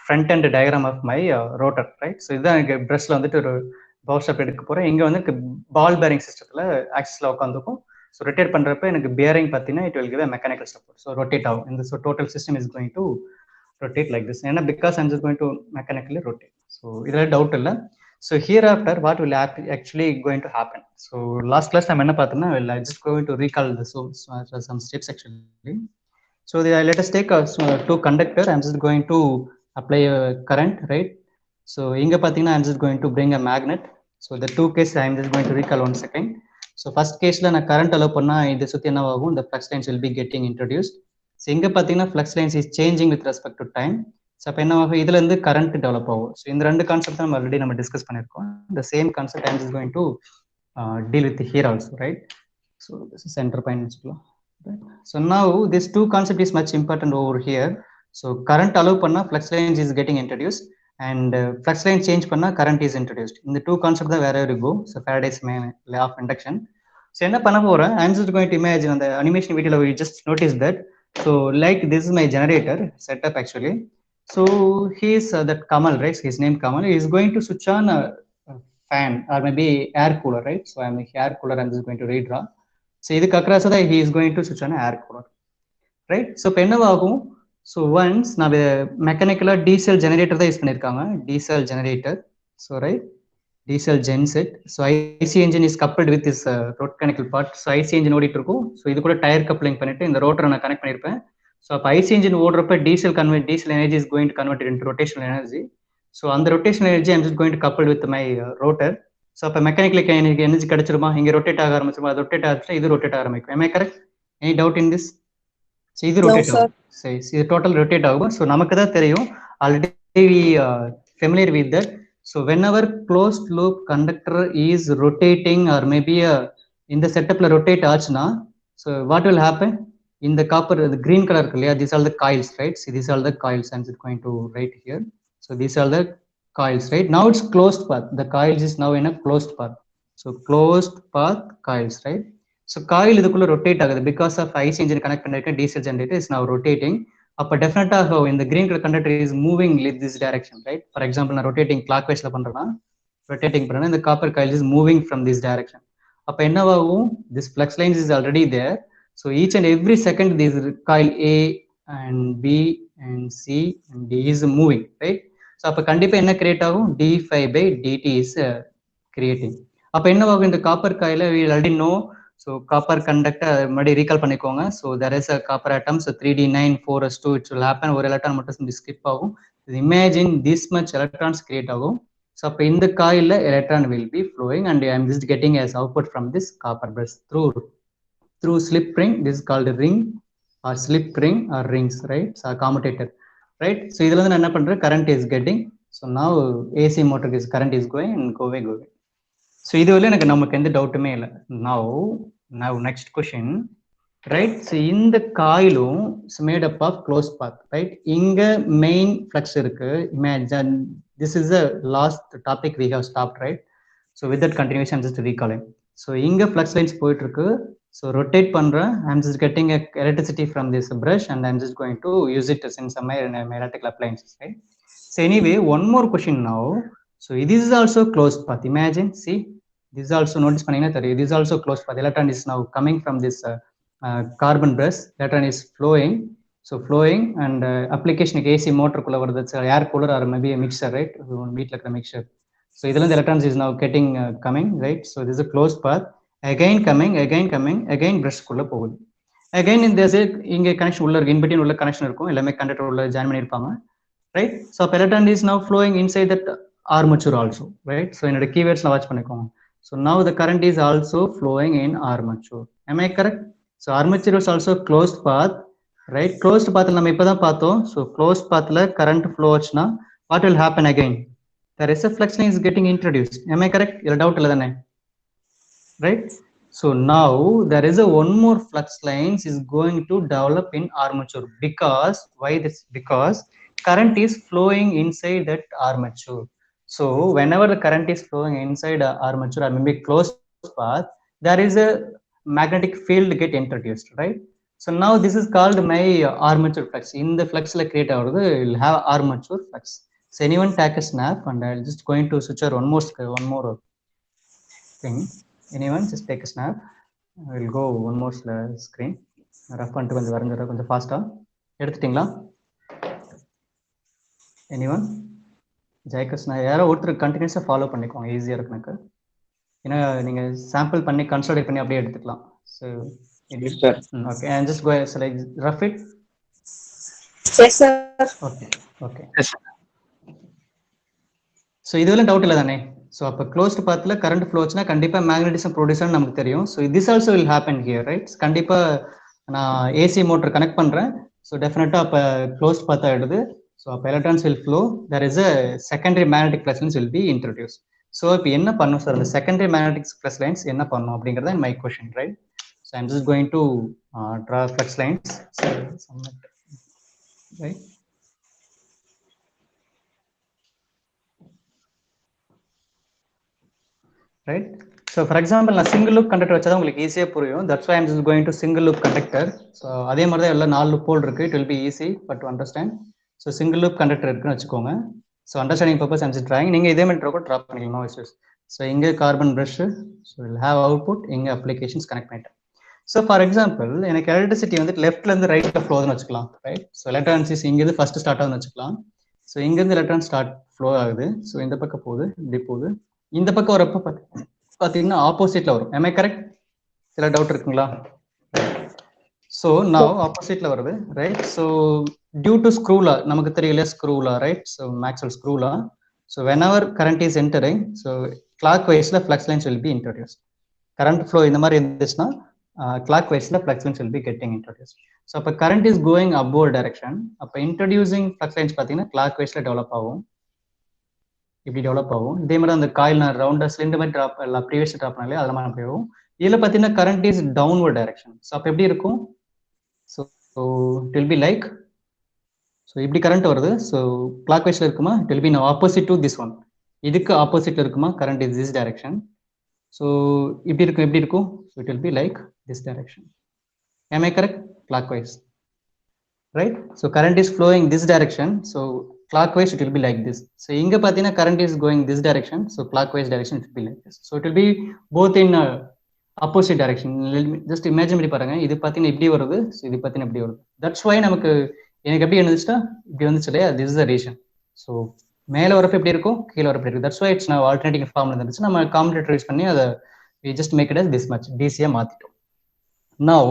front and diagram of my rotor, right. So இதுதான் எனக்கு ப்ரெஷ்ல வந்துட்டு ஒரு பவர் ஸ்டாப் எடுக்க போகிறேன். இங்கே வந்து பால் பேரிங் சிஸ்டத்தில் ஆக்சிஸில் உட்காந்துக்கும். ஸோ ரொட்டேட் பண்ணுறப்ப எனக்கு பியரிங் பார்த்தீங்கன்னா it will give mechanical support. So rotate ஆகும். இந்த so total system is going to rotate like this. And because I'm just going to mechanically rotate. So idhula doubt illa. So hereafter what will actually going to happen? So last class time enna pathna, I will just going to recall the some steps actually. So let us take two conductor. I'm just going to apply a current, right. So inga pathina I'm just going to bring a magnet. So the two case I'm just going to recall 1 second. So first கேஸில் நான் current allow பண்ணால் இதை சுற்றி என்ன ஆகும், இந்த flux lines will be getting introduced. So இங்கே பார்த்தீங்கன்னா flux lines is changing with respect to time. So அப்போ என்ன ஆகும், இதுலேருந்து கரண்ட் டெவலப் ஆகும். ஸோ இந்த ரெண்டு கான்செப்ட் நம்ம ஆல்ரெடி நம்ம டிஸ்கஸ் பண்ணியிருக்கோம். இந்த same concept I'm just going to deal with here also, right? So this is center point. Right? So now this two concept is much important over here. So current allow panna flux lines is getting introduced, and flux line change panna current is introduced. In the two concept da wherever you go. So Faraday's law of induction. So enna panna pora, I'm just going to imagine on the animation video we just noticed that. So like this is my generator setup actually. So he is that Kamal, right? His name Kamal. He is going to switch on a fan or maybe air cooler, right? So I'm a air cooler. I'm just going to redraw. So இதுக்கு across தான் he is going to switch on air cooler, right? So இப்போ என்னவாகும், so once நான் மெக்கானிக்கலா diesel generator தான் use பண்ணியிருக்காங்க, diesel generator. So right, diesel genset. So IC engine is coupled with is ரோட்டனிக்கல் part. So IC engine ஓடிட்டு இருக்கும். So இது கூட டயர் கப்ளிங் பண்ணிட்டு இந்த ரோட்டரை நான் கனெக்ட் பண்ணியிருப்பேன். ஸோ அப்போ ஐசி என்ஜின் ஓடுறப்ப diesel energy is going to convert into rotational energy. So அந்த rotational energy I'm just going to couple with my rotor. So அப்போ மெக்கானிக்கலுக்கு எனக்கு எனர்ஜி கிடைச்சிருமா, இங்கே ரொட்டேட் ஆக ஆரம்பிச்சிருமா, அது ரொட்டேட் ஆரம்பிச்சா இது ரொட்டேட் ஆரம்பிக்கும். M I correct? Any doubt in this? So இது ரொட்டேட் ஆகும். சரி, இது டோட்டல் ரொட்டேட் ஆகும். ஸோ நமக்கு தான் தெரியும், already familiar with that. So when ever closed loop conductor is rotating or maybe இந்த செட்டப்ல ரொட்டேட் ஆச்சுன்னா, ஸோ வாட் வில் ஹேப்பன், இந்த காப்பர் கிரீன் கலர் இருக்கு இல்லையா, these are the coils, right? So these are the coils. I'm just going to write here. So these are the coils, right? Now it's closed path. The coils is now in a closed path. So closed path coils, right? So coil இதுக்குள்ள rotate ஆகுது because of IC engine connect பண்ணிருக்க diesel generator is now rotating. அப்ப டெஃபினட்டா இந்த green color conductor is moving in this direction, right? For example, நான் rotating clockwise ல பண்றேன்னா, rotating பண்ணா இந்த copper coil is moving from this direction. அப்ப என்னவாகும், this flux lines is already there. So each and every second this coil A and B and C and D is moving, right? So அப்ப கண்டிப்பா என்ன create ஆகும், d5/dt is creating. அப்ப என்னவாகும், இந்த copper காயில we already know. So copper conductor மறுபடியும் recall பண்ணிக்கோங்க. So there is a copper atom, so 3d9 4s2 it will happen. ஒரு எலக்ட்ரான் மட்டும் ஸ்கிப் ஆகும். Imagine this much electrons create ஆகும். So அப்ப இந்த காயில electron will be flowing and I am just getting as output from this copper brush through slip ring. This is called a ring or slip ring or rings, right? So commutator, right? So இதுல இருந்து நான் என்ன பண்றேன், current is getting. So now AC motor is current is going and go away. So இது வரையில எனக்கு நமக்கு எந்த டவுட்டுமே இல்லை. now next question, right? So இந்த காயிலும் is made up of closed path, right? இங்க main flux இருக்கு. Imagine this is the last topic we have stopped, right? So with that continuation I'm just recalling. So இங்க flux lines போயிட்டு இருக்கு. So rotate பண்றேன். I'm just getting a electricity from this brush and I'm just going to use it in some electrical appliances, right? So anyway, one more question now. So this is also closed path. Imagine, see, this is also, notice panninga, this is also closed path. Electron is now coming from this carbon brush. Electron is flowing. So flowing and application AC motor kulla varudhu, air cooler or maybe a mixer, right? Meet like a mixture. So idhula the electrons is now getting coming, right? So this is a closed path. Again coming, again brush kulla pogudhu. Again in this inge connection ulla in between ulla connection irukum, ellame conductor ulla join pannirupanga, right? So electron is now flowing inside that armature also, right? So in the keywords la watch பண்ணிக்கோங்க. So now the current is also flowing in armature. Am I correct? So armature is also closed path, right? Closed path la நம்ம இப்பதான் பார்த்தோம். So closed path la current flow ஆச்சுனா what will happen again? There is a flux line is getting introduced. Am I correct? இல்ல doubt இல்ல தானே, right? So now there is a one more flux lines is going to develop in armature. Because why this? Because current is flowing inside that armature. So whenever the current is flowing inside a armature or maybe closed path, there is a magnetic field get introduced, right? So now this is called my armature flux. In the flux la create avudhu will have armature flux. So anyone take a snap and I'll just going to switch on one more thing. Anyone just take a snap. I will go one more screen. Rough பண்ணிட்டு கொஞ்சம் வரைஞ்சற கொஞ்சம் ஃபாஸ்டா எடுத்துட்டீங்களா? Anyone? Jayakrishna யாரோ ஒருத்தர் கண்டினியூஸா follow பண்ணிக்கோங்க, ஈஸியா இருக்கு எனக்கு. ஏன்னா நீங்க சாம்பிள் பண்ணி கன்சிடர் பண்ணி அப்படியே எடுத்துக்கலாம். So okay, and just go ahead, so like rough it. Yes sir. Okay. Yes. So இதுவெல்லாம் டவுட் இல்ல தானே? ஸோ அப்போ க்ளோஸ்ட் பாத்தில் கரண்ட் ஃப்ளோ ஆச்சுன்னா கண்டிப்பாக மேக்னட்டிசம் ப்ரொடியூசர்னு நமக்கு தெரியும். So this also will happen here, right? கண்டிப்பாக நான் ஏசி மோட்டர் கனெக்ட் பண்ணுறேன். ஸோ டெஃபினட்டாக அப்போ க்ளோஸ்ட் பாத் ஆகிடுது. ஸோ அப்போ electrons will flow, there is a secondary magnetic flux lines will be introduce. So இப்போ என்ன பண்ணும் சார், அந்த செகண்டரி மேக்னெட்டிக் ஃப்ளக்ஸ் லைன்ஸ் என்ன பண்ணும் அப்படிங்கிறத my question, right? So I'm just going to draw flux lines, right? Right. So for example, நான் single loop conductor வச்சா உங்களுக்கு ஈஸியா புரியும். That's why I'm just going to single loop conductor. So அதே மாதிரி தான் எல்லாம் 4 loop pole இருக்கு. It will be easy but to understand. So single loop conductor இருக்குன்னு வச்சுக்கோங்க. So understanding purpose I'm just trying. நீங்க இதே மாதிரி கூட drop பண்ணிக்கலாம், no issues. So இங்க carbon brush, so we'll have output, இங்க applications connect பண்ணிட்டேன். So for example, எனக்கு electricity வந்து leftல இருந்து rightல flow ஆகுதுன்னு வச்சுக்கலாம், right? So electrons இங்க இருந்து first start ஆகுதுன்னு வச்சுக்கலாம். So இங்க இருந்து electron start flow ஆகுது. So இந்த பக்கம் போகுது, இப்படி போகுது. இந்த பக்கம் வரப்ப பாத்தீங்கன்னா ஆப்போசிட்ல வரும். am I correct? சில டவுட் இருக்குங்களா? ஸோ now ஆப்போசிட்ல வருது, right? So due to screw law, நமக்கு தெரியல screw law, right? So Maxwell screw law. So whenever current is entering, so clockwise-ல flux lines will be introduced. current flow இந்த மாதிரி இருந்துச்சுன்னா clockwise-ல flux lines will be getting introduced. So அப்போ current is going upward direction, அப்போ introducing flux lines பார்த்தீங்கன்னா clockwise-ல develop ஆகும், இப்படி develop ஆகும். இதே மாதிரி அந்த காயில் நான் ரவுண்டா சிலிண்டர் மாதிரி ட்ராப் ப்ரீவியஸ் ட்ராப் பண்ணாலே அதெல்லாம் மாதிரி போகும். இதில் பார்த்தீங்கன்னா current is downward direction. So அப்போ எப்படி இருக்கும்? So it will be like, so இப்படி கரண்ட் வருது. ஸோ கிளாக் வைஸ்ல இருக்குமா? It will B opposite to this one. இதுக்கு ஆப்போசிட்ல இருக்குமா? Current is this direction. So இப்படி இருக்கும், எப்படி இருக்கும்? So it will be like this direction. am I correct? Clockwise, right? So current is flowing this direction, so clockwise it will be like this. So inga pathina current is going this direction, so clockwise direction it will be like this. So it will be both in opposite direction. Just imagine பண்ணி பாருங்க, இது பாத்தீங்கன்னா இப்படி வருது, so இது பாத்தீங்கன்னா இப்படி வருது. That's why நமக்கு எனக்கு எப்படி இருந்துச்சுன்னா இப்படி வந்துச்சு இல்லையா? This is the reason. So மேல வரப்ப எப்படி இருக்கும், கீழே வரப்ப இருக்கும். That's why it's now alternating formula இருந்துச்சு. நம்ம காம்படேட்டர் யூஸ் பண்ணி அதை we just make it as this much, DC-யா மாத்திட்டோம். Now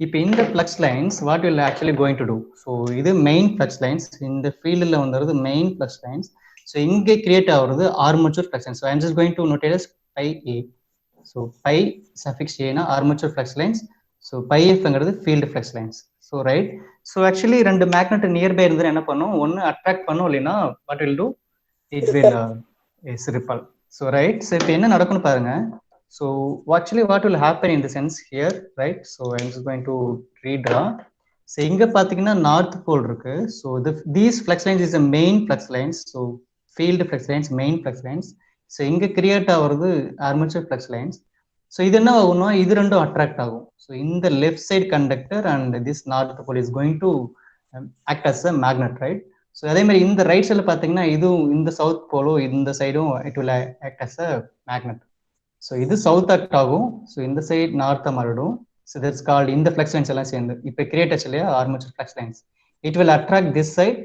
இப்போ இந்த flux lines what will actually going to do? So இது மெயின் ஃப்ளக்ஸ் லைன்ஸ், இந்த ஃபீல்டில் வந்துடுறது மெயின் ஃப்ளக்ஸ் லைன்ஸ். ஸோ இங்கே கிரியேட் ஆகுறது armature flux lines. So I'm just going to notate as phi A. So phi suffix ஏனா armature flux lines. So phi எஃப்ங்கிறது field flux lines. So right. So actually ரெண்டு magnet nearby இருந்தால் என்ன பண்ணும்? ஒன்று attract பண்ணும், இல்லைன்னா what will do? It will is ripple. So right. So இப்போ என்ன நடக்கும்னு பாருங்க. So actually what will happen in the sense here, right? So I'm just going to redraw. So inga pathina north pole irukku. So these flux lines is the main flux lines. So field flux lines, main flux lines. So inga create ஆவறது armature flux lines. So இது என்ன ஆகும்னா இது ரெண்டும் attract ஆகும். So in the left side conductor and this north pole is going to act as a magnet, right? So அதே மாதிரி இந்த right சைடுல பாத்தீங்கன்னா இதுவும் இந்த சவுத் போலோ இந்த சைடும் it will act as a magnet. So இது சவுத் ஆக்ட் ஆகும். ஸோ இந்த சைட் நார்த்தா மாறிடும். ஸோ தட்ஸ் கால்ட் இந்த ஃப்ளக்ஸ் லைன்ஸ் எல்லாம் சேர்ந்து இப்போ கிரியேட் ஆச்சு இல்லையா armature flux lines. It will attract this side,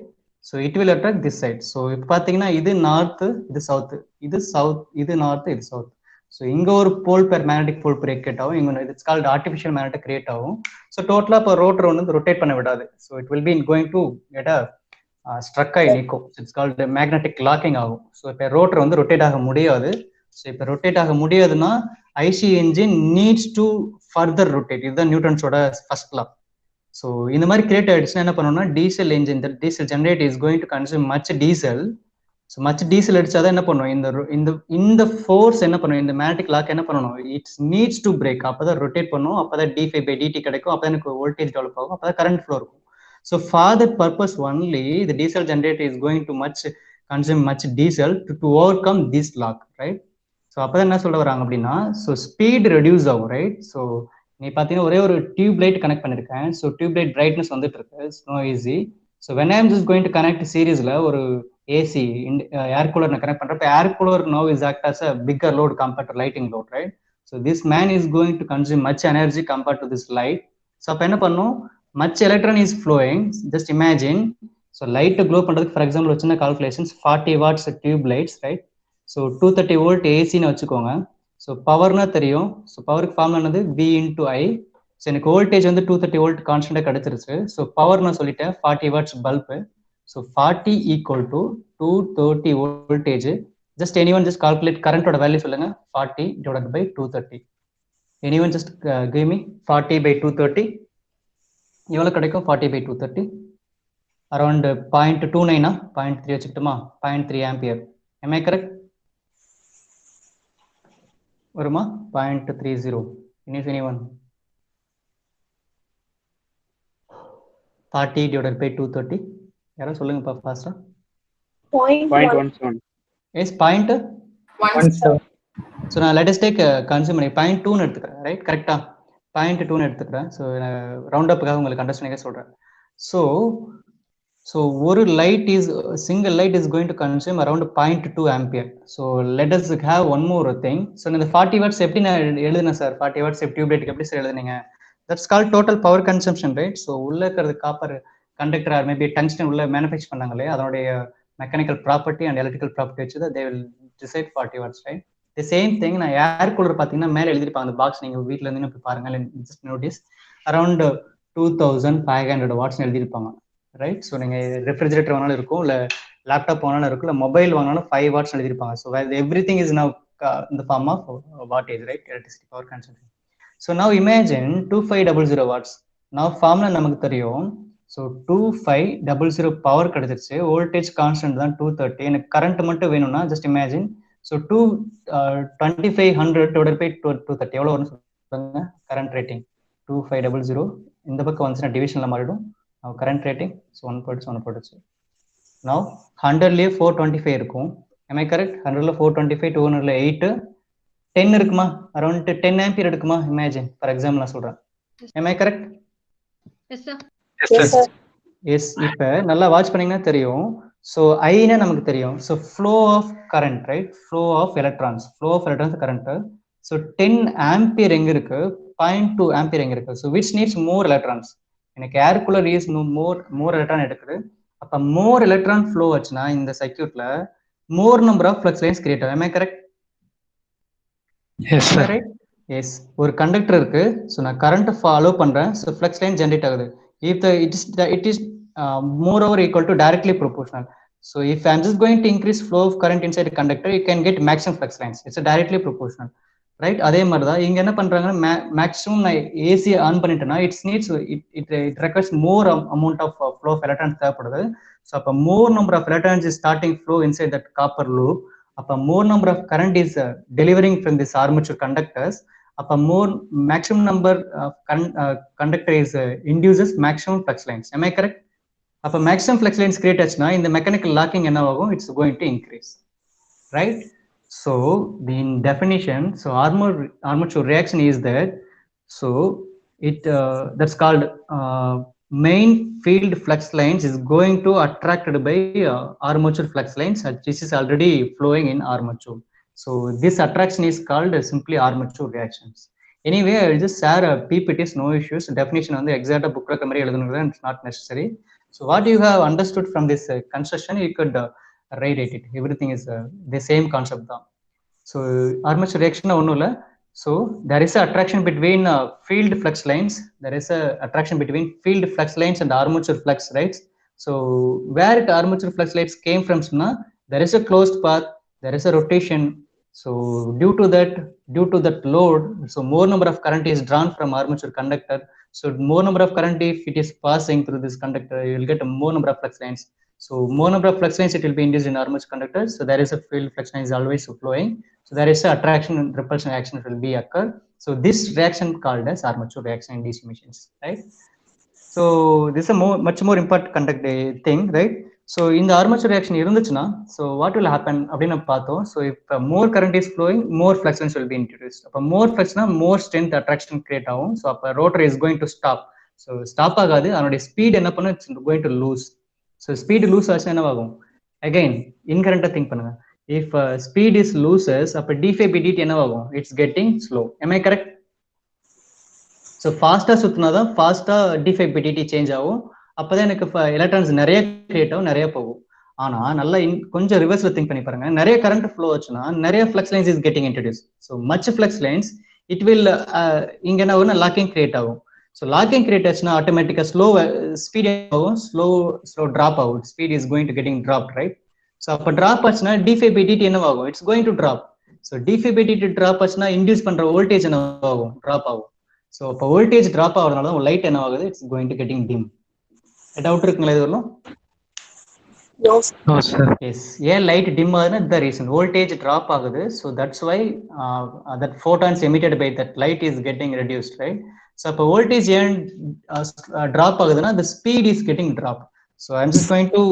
so it will attract this side. So இப்போ பார்த்தீங்கன்னா இது நார்த்து, இது சவுத்து, இது சவுத், இது நார்த்து, இது சவுத். ஸோ இங்கே ஒரு போல் பேர் மேக்னெட்டிக் போல் கிரியேட் ஆகும். இங்கே it's called artificial magnet create ஆகும். ஸோ டோட்டலாக இப்போ ரோட்டர் வந்து ரொட்டேட் பண்ண விடாது. So it will be going to get a struck ஆகி நிற்கும். இட்ஸ் கால்ட் மேக்னெட்டிக் லாக்கிங் ஆகும். ஸோ இப்போ ரோட்டர் வந்து ரொட்டேட் ஆக முடியாது. ஸோ இப்போ ரொட்டேட் ஆக முடியாதுன்னா IC engine needs to further rotate. இதுதான் நியூட்டன்ஸோட ஃபர்ஸ்ட் லா. ஸோ இந்த மாதிரி கிரியேட் ஆயிடுச்சுன்னா என்ன பண்ணணும்னா diesel engine, diesel generate is going to consume much diesel. So much diesel அடிச்சாதான் என்ன பண்ணும், இந்த ஃபோர்ஸ் என்ன பண்ணும், இந்த மேக்னெட்டிக் லாக் என்ன பண்ணணும், இட்ஸ் நீட்ஸ் டு பிரேக். அப்போதான் ரொட்டேட் பண்ணும், அப்போதான் d5/dt கிடைக்கும், அப்போதான் எனக்கு வோல்டேஜ் டெவலப் ஆகும், அப்போதான் கரண்ட் ஃப்ளோ இருக்கும். So for that purpose only the diesel generator is going to consume much diesel to overcome this lock, right? So அப்போதான் என்ன சொல்ல வராங்க அப்படின்னா, ஸோ ஸ்பீட் ரெடியூஸ் ஆகும், ரைட்? ஸோ நீ பார்த்தீங்கன்னா ஒரே ஒரு டியூப் லைட் கனெக்ட் பண்ணியிருக்கேன். ஸோ டியூப் லைட் பிரைட்னஸ் வந்துட்டு இருக்கு, no easy. So when I am just going to connect சீரீஸ்ல ஒரு ஏசி ஏர் கூலர் நான் கனெக்ட் பண்றப்ப ஏர் cooler no is act as a bigger load compared to lighting load, right? So this man is going to consume much energy compared to this light. So அப்போ என்ன பண்ணும், much electron is flowing. Just imagine, so லைட்டை glow பண்ணுறதுக்கு for example ஒரு சின்ன calculations 40 watts tube lights, right? So 230 volt ஏசின்னு வச்சுக்கோங்க. So பவர்னா தெரியும். ஸோ பவருக்கு ஃபார்ம் ஆனது V into I. ஸோ எனக்கு வோல்டேஜ் வந்து 230 volt கான்ஸ்டன்டாக கிடைச்சிருச்சு. ஸோ பவர் நான் சொல்லிட்டேன் 40 watts bulb. So 40 = 230 voltage just anyone just calculate current oda value சொல்லுங்க 40 divided by 230. anyone just give me 40 by 230 எவ்வளவு கிடைக்கும் 40 by 230 around 0.29 0.3 வச்சுக்கிட்டுமா 0.3 ampere. am I correct? வருமா 0.30. anyone 40 divided by 230 யாரோ சொல்லுங்கப்பா ஃபாஸ்டா. 0.17. yes point 17. so now let us take consume பண்ணி 0.2 னு எடுத்துக்கிறேன் ரைட் கரெக்ட்டா 0.2 னு எடுத்துக்கிறேன். ஸோ ரவுண்ட் அப்புக்காக உங்களுக்கு அண்டர்ஸ்டாண்டிங்காக சொல்றேன். ஸோ ஒரு light is single light is going to consume around 0.2 ampere. So let us have one more thing. So இந்த 40 வாட்ஸ் எப்படி நான் எழுதுனேன் சார் 40 வாட்ஸ் டியூப்லைட்டுக்கு எப்படி சார் எழுதுனீங்க? That's call total power consumption right. So உள்ள இருக்கிறது copper conductor or maybe tungsten உள்ள மேனுஃபேக்சர் பண்ணாங்களே அதனுடைய mechanical property and electrical property வச்சு they will decide 40 watts right. The same thing நான் ஏர் கூலர் பார்த்தீங்கன்னா மேலே எழுதிருப்பாங்க அந்த பாக்ஸ் நீங்கள் வீட்டில் இருந்து போய் பாருங்க ஜஸ்ட் நோட்டீஸ் அரௌண்ட் 2500 வாட்ஸ்னு எழுதியிருப்பாங்க ரைட். ஸோ நீங்கள் ரெஃப்ரிஜரேட்டர் வாங்கினாலும் இருக்கும் இல்லை லேப்டாப் வாங்கினாலும் இருக்கும் இல்லை மொபைல் வாங்கினாலும் 5 வாட்ஸ் எழுதியிருப்பாங்க. So everything is now இந்த form of wattage right electricity power consumption. So now imagine 2500 watts now ஃபார்ம்ல நமக்கு தெரியும். ஸோ 2500 பவர் கிடைச்சிருச்சு. வோல்டேஜ் கான்ஸ்டன்ட் தான் 230. எனக்கு கரண்ட் மட்டும் வேணும்னா just imagine. So 2500 divided by 230 எவ்வளோ வரும்னு சொல்லுங்க கரண்ட் ரேட்டிங் 2500. இந்த பக்கம் வந்துச்சுன்னா டிவிஷன்ல மாறிடும். now current rating so 1.1 now 100லயே 425 இருக்கும். am I correct? 100ல 425 200ல 8 10 இருக்குமா around 10 ampere எடுக்குமா imagine for example நான் சொல்றேன். am I correct? Yes sir. Yes, sir. yes இப்ப நல்லா வாட்ச் பண்ணீங்கன்னா தெரியும். so I னா நமக்கு தெரியும். so flow of current right flow of electrons current. so 10 ampere எங்க இருக்கு 0.2 ampere எங்க இருக்கு. so which needs more electrons. எனக்கு air cooler use more electron எடுக்குது. அப்ப மோர் எலக்ட்ரான் ஃப்ளோ ஆச்சுன்னா இந்த சர்க்யூட்ல more number of flux lines create ஆகும். am I correct? Yes, sir. right yes ஒரு கண்டக்டர் இருக்கு. ஸோ நான் கரண்ட் ஃபாலோ பண்றேன். ஸோ ஃப்ளக்ஸ் லைன் ஜென்ரேட் ஆகுது. if it is more over equal to directly proportional. so if I'm just going to increase flow of current inside a conductor you can get maximum flux lines. it's a directly proportional. Right அதே மாதிரி தான் இங்க என்ன பண்றாங்கன்னா maximum நான் AC on பண்ணிட்டேன்னா it requires more amount of flow of electrons தேவைப்படுது. So அப்போ more number of electrons is starting flow inside that copper loop. அப்போ more number of current is delivering from this armature conductors. அப்போ maximum number conductor is induces maximum flux lines. am I correct? அப்போ maximum flux lines create ஆச்சுன்னா இந்த mechanical locking என்ன ஆகும் it's going to increase right. So the definition, so armature reaction is that so it that's called main field flux lines is going to attracted by armature flux lines which is already flowing in armature. So this attraction is called simply armature reactions. Anyway I will just share a PPTs, no issues. Definition on the exact book recommended எழுதுனது it's not necessary. So what you have understood from this construction you could radiate it. Everything is the same concept தான். So armature reaction ஒன்றும் இல்லை. So there is a attraction between field flux lines. There is a attraction between field flux lines and armature flux, right? So where the armature flux lines came from, there is a closed path. There is a rotation. So due to that load, so more number of current is drawn from armature conductor. So more number of current if it is passing through this conductor, you will get a more number of flux lines. So more number of flux lines it will be induced in armature conductor. So there is a field flux line is always flowing. So there is a attraction and repulsion reaction will be occur. So this reaction called as armature reaction in DC machines, right? So this is a much more important conduct thing, right? So in the armature reaction irundhuchna, so what will happen அப்படினு பார்த்தோம். So if more current is flowing, more flux lines will be introduced. அப்ப more flux na more strength attraction create ஆகும். So அப்ப rotor is going to stop. So stop ஆகாது, அதனுடைய speed என்ன பண்ணும் it's going to lose. So speed lose ஆச்சுன்னா என்ன ஆகும்? Again incurrent think பண்ணுங்க. If speed is loses அப்ப d phi by dt என்ன ஆகும்? It's getting slow. Am I correct? So fast சுத்தினாதான் fast d phi by dt change ஆகும். அப்பதான் எனக்கு எலக்ட்ரான்ஸ் நிறைய கிரியேட் ஆகும், நிறைய போகும். ஆனா நல்லா கொஞ்சம் ரிவர்ஸ்ல திங்க் பண்ணி பாருங்க. நிறைய கரண்ட் ஃப்ளோ ஆச்சுன்னா நிறைய flux lines is getting introduce. So much flux lines it will இங்க என்ன ஆகும்னா லாக்கிங் கிரியேட் ஆகும். ஸோ லாக்கிங் கிரியேட் ஆச்சுன்னா ஆட்டோமேட்டிக்கா ஸ்லோ ஸ்பீட் ஆகும், ஸ்லோ டிராப் ஆகும். Speed is going to getting drop right. So அப்போ ட்ராப் ஆச்சுன்னா d5 by dt என்னவாகும்? It's going to drop. So d5 by dt drop ஆச்சுன்னா இன்டியூஸ் பண்ற வோல்டேஜ் என்னவாகும்? ட்ராப் ஆகும். ஸோ அப்போ வோல்டேஜ் ட்ராப் ஆகிறதுனால தான் லைட் என்ன ஆகுது? It's going to getting dim. Doubt இருக்குங்களா இது வரணும்? No, sir. எஸ். ஏன் லைட் டிம் ஆகுதுன்னா த ரீசன் வோல்டேஜ் ட்ராப் ஆகுது. So that's why that photons emitted by that light is getting reduced, right? So அப்போ வோல்டேஜ் ஏன் ட்ராப் ஆகுதுன்னா the speed is getting dropped. So I'm just going to,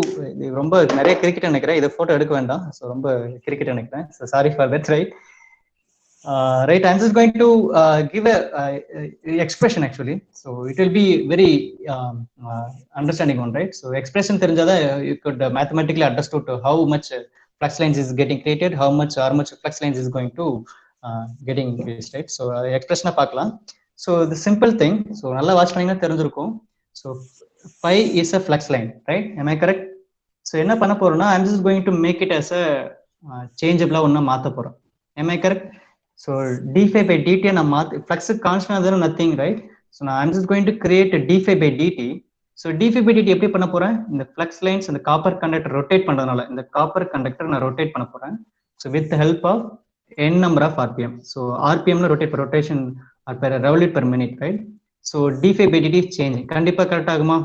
ரொம்ப நிறைய cricket நினைக்கிறேன், இதை photo எடுக்க வேண்டாம். ஸோ ரொம்ப கிரிக்கெட் நினைக்கிறேன். So sorry for that, right? Right, I'm just going to give a expression actually. So it will be very understanding one, right? So expression தெரிஞ்சாத you could mathematically understood how much flux lines is getting created, how much armature flux lines is going to getting increased, right? So expression பார்க்கலாம். So the simple thing, so நல்லா watch பண்ணீங்கன்னா தெரிஞ்சிருக்கும். So phi is a flux line, right? Am I correct? So என்ன பண்ண போறோம்னா I'm just going to make it as a changeable ஒண்ணா மாத்த போறோம். Am I correct? So d5 by dt நான் மாத்து, flux constant is nothing, right? So now I'm just going to create a d5 by dt. So d5 by dt எப்படி பண்ண போறேன்? இந்த flux lines இந்த copper conductor rotate பண்றதுனால இந்த copper conductor நான் rotate பண்ண போறேன். So with the help of n number of rpm. So rpm ல rotate per rotation or per revolute per minute, right? So d5 by dt is changing. கண்டிப்பா correct ஆகுமா?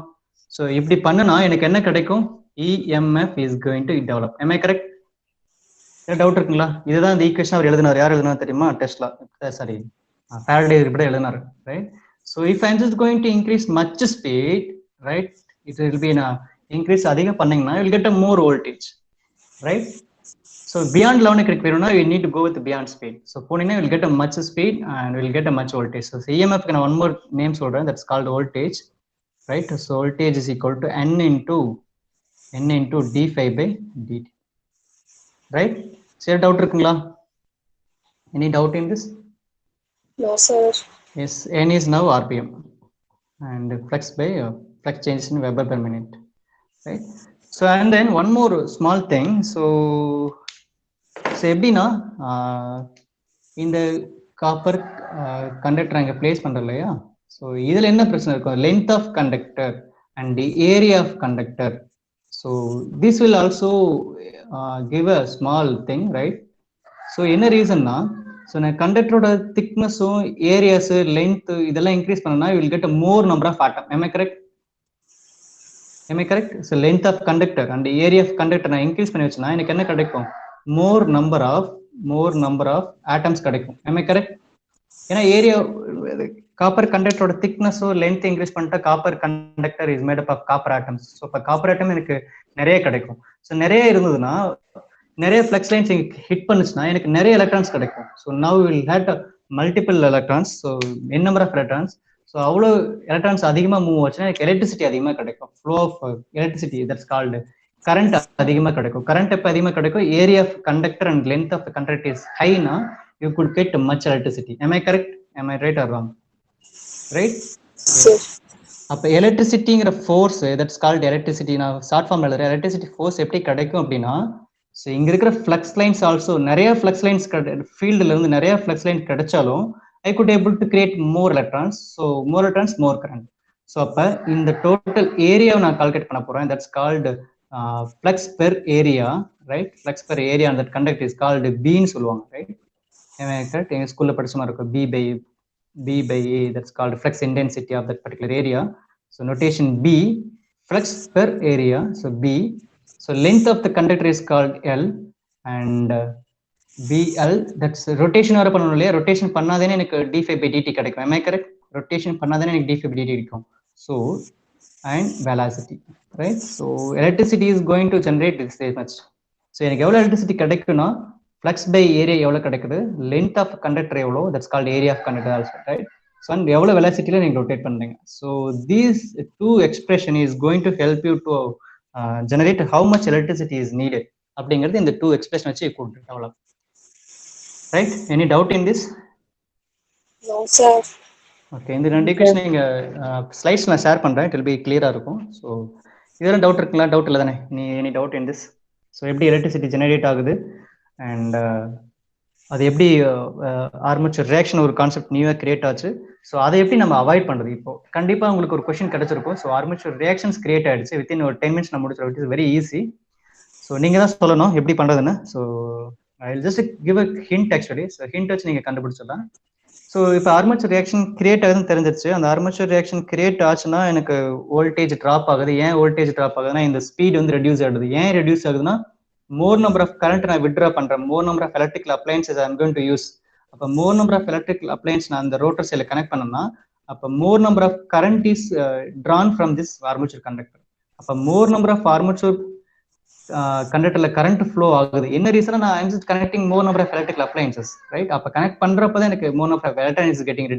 So இப்படி பண்ணனா எனக்கு என்ன கிடைக்கும்? EMF is going to develop. Am I correct? Doubt இருக்குங்களா? இதுதான் இந்த ஈக்குவேஷன் அவர் எழுதினார். யார் எழுதினா தெரியுமா? டெஸ்லா, சாரி ஃபாரடே இப்படி எழுதினார், right? So if I'm just going to increase much speed, right, it will be நான் இன்க்ரீஸ் அதிகம் பண்ணீங்கன்னா will get a more voltage, right? So beyond 11 கிரிக் வேணும்னா you need to go with beyond speed. So போனீங்கன்னா will get a much speed and will get a much voltage. So இஎம்எஃப்க்கு நான் one more name சொல்றேன், that's called voltage, right? So voltage is equal to n into d5 by dt, right? So doubt இருக்குங்களா? Any doubt in this? No, sir. Yes, n is now rpm and flux by flux changes in Weber per minute, right? So and then one more small thing. So எப்படின்னா இந்த copper conductor அங்கே place பண்றோம் இல்லையா? So இதுல என்ன பிரச்சனை இருக்கும்? Length of conductor and the area of conductor. So this will also give a small thing, right? So என்ன ரீசன்னா, ஸோ நான் கண்டக்டரோட திக்னஸும் ஏரியாஸ் லென்த் இதெல்லாம் இன்க்ரீஸ் பண்ணனா you will get a more number of atom. Am I correct? Am I correct? So length of conductor and area of conductor நான் increase பண்ணி வச்சேன்னா எனக்கு என்ன கிடைக்கும்? more number of atoms கிடைக்கும். Am I correct? ஏன்னா area copper கண்டக்டரோட திக்னஸோ லென்த் இன்க்ரீஸ் பண்ணிட்டா copper conductor is made up of copper atoms. So இப்போ காப்பர் ஆட்டம் எனக்கு நிறைய கிடைக்கும். ஸோ நிறைய இருந்ததுன்னா நிறைய ஃப்ளக்ஸ் லைன்ஸ் ஹிட் பண்ணுச்சுன்னா எனக்கு நிறைய எலக்ட்ரான்ஸ் கிடைக்கும். So now will had multiple electrons. So n number of electrons. So அவ்வளோ எலக்ட்ரான்ஸ் அதிகமாக மூவ் ஆச்சுன்னா எனக்கு எலக்ட்ரிசிட்டி அதிகமாக கிடைக்கும். Flow of electricity, that's called current அதிகமாக கிடைக்கும். கரண்ட் எப்போ அதிகமாக கிடைக்கும்? Area of conductor and length of conductor is ஹைனா you could get much electricity. Am I correct? Am I right or wrong? Right? Sure. அப்ப எலக்ட்ரிசிட்டிங்கிற force, that's called electricity. நான் short ஃபார்ம்ல எழுதுறேன். எலக்ட்ரிசிட்டி ஃபோர்ஸ் எப்படி கிடைக்கும் அப்படின்னா, ஸோ இங்க இருக்கிற ஃப்ளக்ஸ் லைன்ஸ் ஆல்சோ நிறைய ஃப்ளக்ஸ் லைன்ஸ் ஃபீல்டுல இருந்து நிறைய ஃப்ளக்ஸ் லைன்ஸ் கிடைச்சாலும் I could able to create more electrons. So more electrons more current. So அப்ப இந்த டோட்டல் ஏரியாவை நான் கால்குலேட் பண்ண போறேன். That's called flux per area, right? Flux per area அந்த கண்டக்ட் இஸ் கால்டு பின்னு சொல்லுவாங்க, ரைட்? correct? எங்க ஸ்கூல்ல படிச்ச மாதிரி இருக்கும். b by a, that's called flux intensity of that particular area. So notation b, flux per area, so b. So length of the conductor is called L and bl, that's rotation வர பண்ணணும் இல்லையா? rotation பண்ணாதேனே எனக்கு d5 by dt கிடைக்கும். Am I correct? rotation பண்ணாதேனே எனக்கு d5 by dt கிடைக்கும். So and velocity, right? So electricity is going to generate this much. So எனக்கு எவ்வளவு electricity கிடைக்கும்னா flux by area எவ்வளவு கிடைக்குது, length of conductor எவ்வளோ, that's called area of conductor also, right? So and எவ்வளவு velocityல நீங்க rotate பண்றீங்க. So these two expression is going to help you to generate how much electricity is needed அப்படிங்கிறது இந்த two expression வச்சு கூட்டு develop, right? Any doubt in this? No, sir. Okay, இந்த ரெண்டு equation நீங்க ஸ்லைட்ஸ் நான் ஷேர் பண்றேன், it will be clear இருக்கும். So இதெல்லாம் டவுட் இருக்குங்களா? டவுட் இல்லை தானே? any doubt in this? So எப்படி எலக்ட்ரிசிட்டி ஜெனரேட் ஆகுது அண்ட் அது எப்படி ஆர்மேச்சர் ரியாக்ஷன் ஒரு கான்செப்ட் நியூவாக கிரியேட் ஆச்சு. ஸோ அதை எப்படி நம்ம அவாய்ட் பண்ணுறது? இப்போ கண்டிப்பாக உங்களுக்கு ஒரு கொஸ்டின் கிடைச்சிருக்கும். ஸோ ஆர்மேச்சர் ரியாக்ஷன்ஸ் கிரியேட் ஆயிடுச்சு வித்தின் ஒரு 10 minutes நம்ம முடிச்சிடும். It is very easy. So நீங்க தான் சொல்லணும் எப்படி பண்றதுன்னு. So I just give a hint actually. So hint வச்சு நீங்க கண்டுபிடிச்சிடலாம். ஸோ இப்போ ஆர்மேச்சர் ரியாக்ஷன் கிரியேட் ஆகுதுன்னு தெரிஞ்சிருச்சு. அந்த ஆர்மேச்சர் ரியாக்ஷன் கிரியேட் ஆச்சுன்னா எனக்கு வோல்டேஜ் ட்ராப் ஆகுது. ஏன் வோல்டேஜ் ட்ராப் ஆகுதுன்னா இந்த ஸ்பீட் வந்து ரெடியூஸ் ஆகுது. ஏன் ரெடியூஸ் ஆகுதுன்னா மோர் நம்பர் ஆஃப் கரண்ட் நான் வித்ட்ரா பண்றேன், more number of electrical appliances I am going to use. அப்போ more number of electrical appliance நான் அந்த ரோட்டர் சைடில் கனெக்ட் பண்ணேன்னா அப்போ more number of current is drawn from this armature conductor. அப்போ more number of ஆர்மேச்சர் கண்டக்டர்ல கரண்ட் ஃப்ளோ ஆகுது. என்ன ரீசன்? நான் I'm just connecting more number of electrical appliances, right? அப்போ கனெக்ட் பண்றப்ப தான் எனக்கு மோர் number of electronics is getting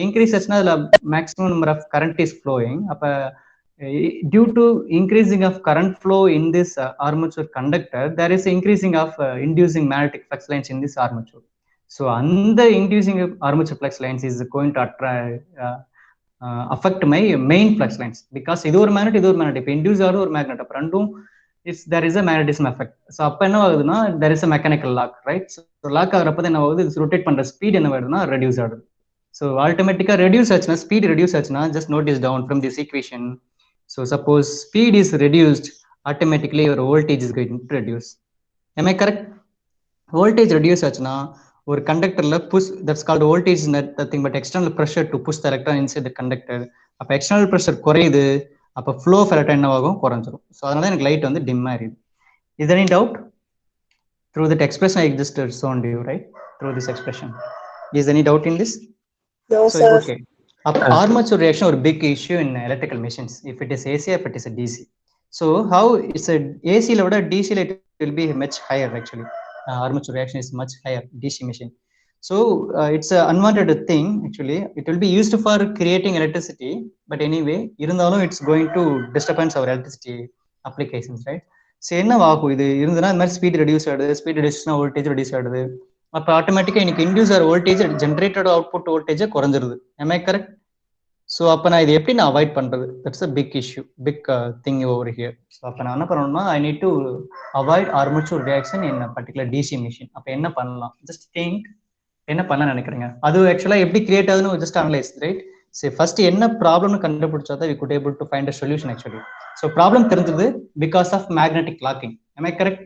increase ஆச்சுன்னா அதுல maximum number of current is flowing. அப்போ due to increasing of current flow in this armature conductor, there is increasing of inducing magnetic flux lines in this armature. So and the inducing armature flux lines is going to affect my main flux lines, because idu or magnet if induce or magnet appo rendum is there is a magnetism effect. So appo enna aguduna there is a mechanical lock, right? So lock agrappa enna agudhu this rotate pandra speed enna aguduna reduce agudhu. So automatically reduce achna speed reduce achna just note this down from this equation. So suppose speed is reduced, automatically your voltage is going to reduce. Am I correct? Voltage reduce achna or conductor la push, that's called voltage is nothing but external pressure to push the electron inside the conductor. அப்ப external pressure குறையுது, அப்ப flow of electron என்ன ஆகும்? குறைஞ்சிரும். So அதனால எனக்கு light வந்து dim ஆயிடுது. Is there any doubt through that expression I just shown you, right? Through this expression, is there any doubt in this? No, So sir. okay. Armature reaction or big issue in electrical machines, if it is AC, if it is a DC. So how it's a AC load, DC it will be much higher actually. Armature reaction is much higher DC machine. So it's an unwanted thing actually. It will be used for creating electricity, but anyway irundhalum it's going to disturbance our electricity applications, right? So enna vaagum idu irundana the mari speed reduce agudhu, speed reduce na voltage reduce agudhu. அப்போ ஆட்டோமேட்டிக்காக எனக்கு inducer voltage generated output வோல்டேஜை குறைஞ்சிருது. Am I correct? So அப்போ நான் இது எப்படி நான் அவாய்ட் பண்ணுறது? That's a big issue, big thing over here. So அப்போ நான் என்ன பண்ணணும்னா I need to avoid armature reaction in particular DC machine. அப்போ என்ன பண்ணலாம்? ஜஸ்ட் திங்க், என்ன பண்ண நினைக்கிறீங்க? அது ஆக்சுவலாக எப்படி கிரியேட் ஆகுதுன்னு ஜஸ்ட் அனலைஸ், ரைட்? சரி, ஃபர்ஸ்ட் என்ன ப்ராப்ளம்னு கண்டுபிடிச்சா தான் we could able to find a solution actually. So problem தெரிஞ்சது because of magnetic locking. Am I correct?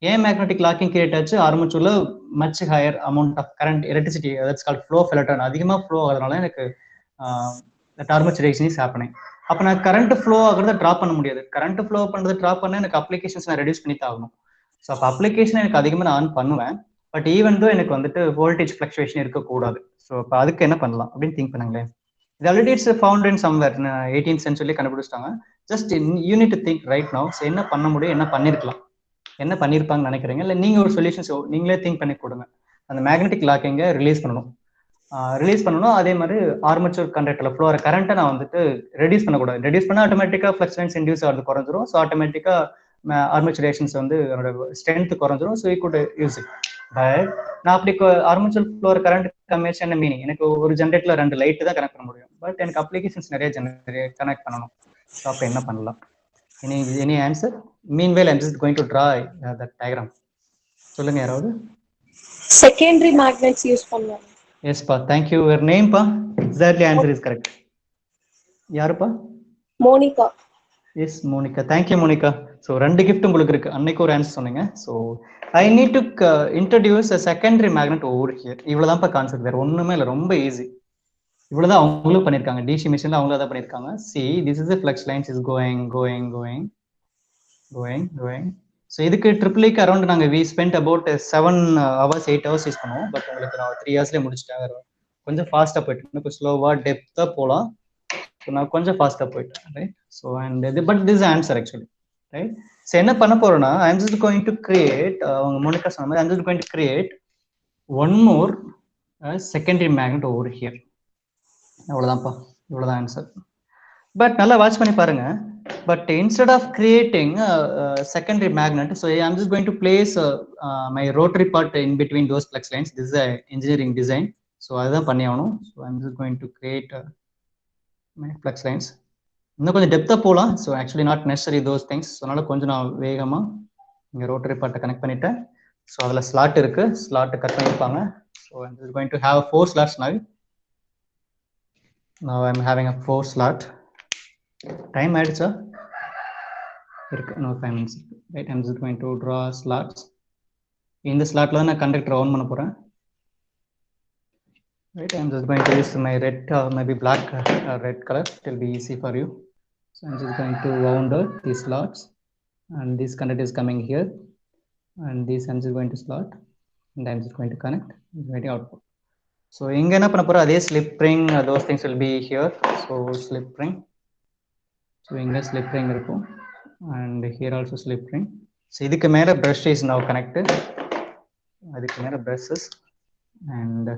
ஏன் மேக்னெட்டிக் லாக்கிங் கிரியேட் ஆச்சு? ஆர்மேச்சர்ல much higher amount of current electricity, that's called flow of electron அதிகமாக flow ஆகிறதுனால எனக்கு that armature reaction is happening. அப்போ நான் current flow ஆகிறத ட்ராப் பண்ண முடியாது. கரண்ட் ஃப்ளோ பண்ணுறது ட்ராப் பண்ண எனக்கு அப்ளிகேஷன்ஸ் நான் ரெடியூஸ் பண்ணி தான் ஆகணும். ஸோ அப்போ அப்ளிகேஷன் எனக்கு அதிகமாக நான் ஆன் பண்ணுவேன், பட் ஈவன் தோ எனக்கு வந்துட்டு வோல்டேஜ் ஃபிளக்சுவேஷன் இருக்கக்கூடாது. ஸோ அப்போ அதுக்கு என்ன பண்ணலாம் அப்படின்னு திங்க் பண்ணுங்களேன். இது already it's found in somewhere 18th century கண்டுபிடிச்சிட்டாங்க. Just you need to think right now. So என்ன பண்ண முடியும், என்ன பண்ணிருக்கலாம், என்ன பண்ணிருப்பாங்கன்னு நினைக்கிறீங்க? இல்லை நீங்க ஒரு சொல்யூஷன்ஸ் நீங்களே திங்க் பண்ணி கொடுங்க. அந்த மேக்னெட்டிக் லாக்கிங்கை ரிலீஸ் பண்ணணும். அதே மாதிரி ஆர்மேச்சர் கண்டக்டர்ல ஃப்ளோ ஆகிற கரண்ட்டை நான் வந்துட்டு ரெடியூஸ் பண்ணக்கூடாது. ரெடியூஸ் பண்ணால் ஆட்டோமேட்டிக்காக ஃப்ளக்ஸ் லைன்ஸ் இன்டியூஸ் ஆகிறது குறைஞ்சிரும். ஸோ ஆட்டோமேட்டிக்காக ஆர்மேச்சர் ரியாக்ஷன்ஸ் வந்து அதோட ஸ்ட்ரென்த் குறைஞ்சிரும். So you good use it. But நான் அப்படி ஆர்மேச்சர் ஃப்ளோ ஆகிற கரண்ட் கம்மியாச்சு என்ன மீனிங்? எனக்கு ஒரு ஜென்ரேட்டர்ல 2 லைட்டு தான் கனெக்ட் பண்ண முடியும், பட் எனக்கு அப்ளிகேஷன்ஸ் நிறைய கனெக்ட் பண்ணணும். ஸோ அப்போ என்ன பண்ணலாம்? Any answer? Meanwhile I'm just going to draw that diagram. சொல்லுங்க யாராவது. செகண்டரி மேக்னெட்ஸ் யூஸ் பண்ணுவாங்க. Yes pa, thank you. Your name pa? Exactly, answer is correct. Yaru pa? Monica. Yes, Monica. Thank you Monica. So ரெண்டு gift உங்களுக்கு இருக்கு. அன்னைக்கு ஒரு answer சொன்னீங்க. So I need to introduce a secondary magnet over here. இவ்வளவுதான் பா concept, வேற ஒண்ணுமே இல்ல, ரொம்ப ஈஸி. இவ்வளவுதான் அவங்களும் பண்ணிருக்காங்க, டிசி மிஷின்ல அவங்களும் தான் பண்ணிருக்காங்க. See, this is the flux lines is going. So இதுக்கு ட்ரிபிள்க்கு அரௌண்ட் நாங்கள் we spend about 7 hours 8 hours use பண்ணுவோம். பட் உங்களுக்கு நான் 3 hours முடிச்சிட்டேன். வேறு கொஞ்சம் ஃபாஸ்ட்டாக போயிட்டு கொஞ்சம் ஸ்லோவாக டெப்த்தாக போகலாம். ஸோ நான் கொஞ்சம் ஃபாஸ்ட்டாக போயிட்டேன், ரைட்? ஸோ அண்ட் இது but this answer actually, right? So என்ன பண்ண போறோம்னா I am just going to create, அவங்க மோனிகா சொன்ன மாதிரி I am just going to create one more secondary magnet over here. அவ்வளோதான்ப்பா, இவ்வளோதான் ஆன்சர். பட் நல்லா வாட்ச் பண்ணி பாருங்க. But instead of creating a secondary magnet, so I am just going to place my rotary part in between those flux lines. This is a engineering design, so adha panni avanum. So I am just going to create my flux lines. இன்னும் கொஞ்சம் டெப்தா போலாம். So actually not necessary those things. So அதனால கொஞ்சம் நான் வேகமா இங்க rotary part connect பண்ணிட்டேன். So அதுல ஸ்லாட் இருக்கு, ஸ்லாட் கட் பண்ணிருப்பாங்க. So I am just going to have 4 slots now. Now I am having a 4 slot. Time ஆயிடுச்சா? இருக்கு, இன்னொரு 5 minutes இருக்கு. Right, I'm just going to draw slots. இந்த ஸ்லாட்ல தான் நான் கண்டக்டர் ஆன் பண்ண போறேன். Right, I'm just going to use my red, maybe black, red color. It will be easy for you. So I'm just going to wound out these slots, and this conductor is coming here, and this I'm just going to slot, and I'm just going to connect, ready output. So இங்க என்ன பண்ண போறோம், அதே slip ring, those things will be here. So slip ring. So இங்க slip ring இருக்கும், and here also slip ring. So இதுக்கு மேல brush is now connected. அதுக்கு மேல brushes, and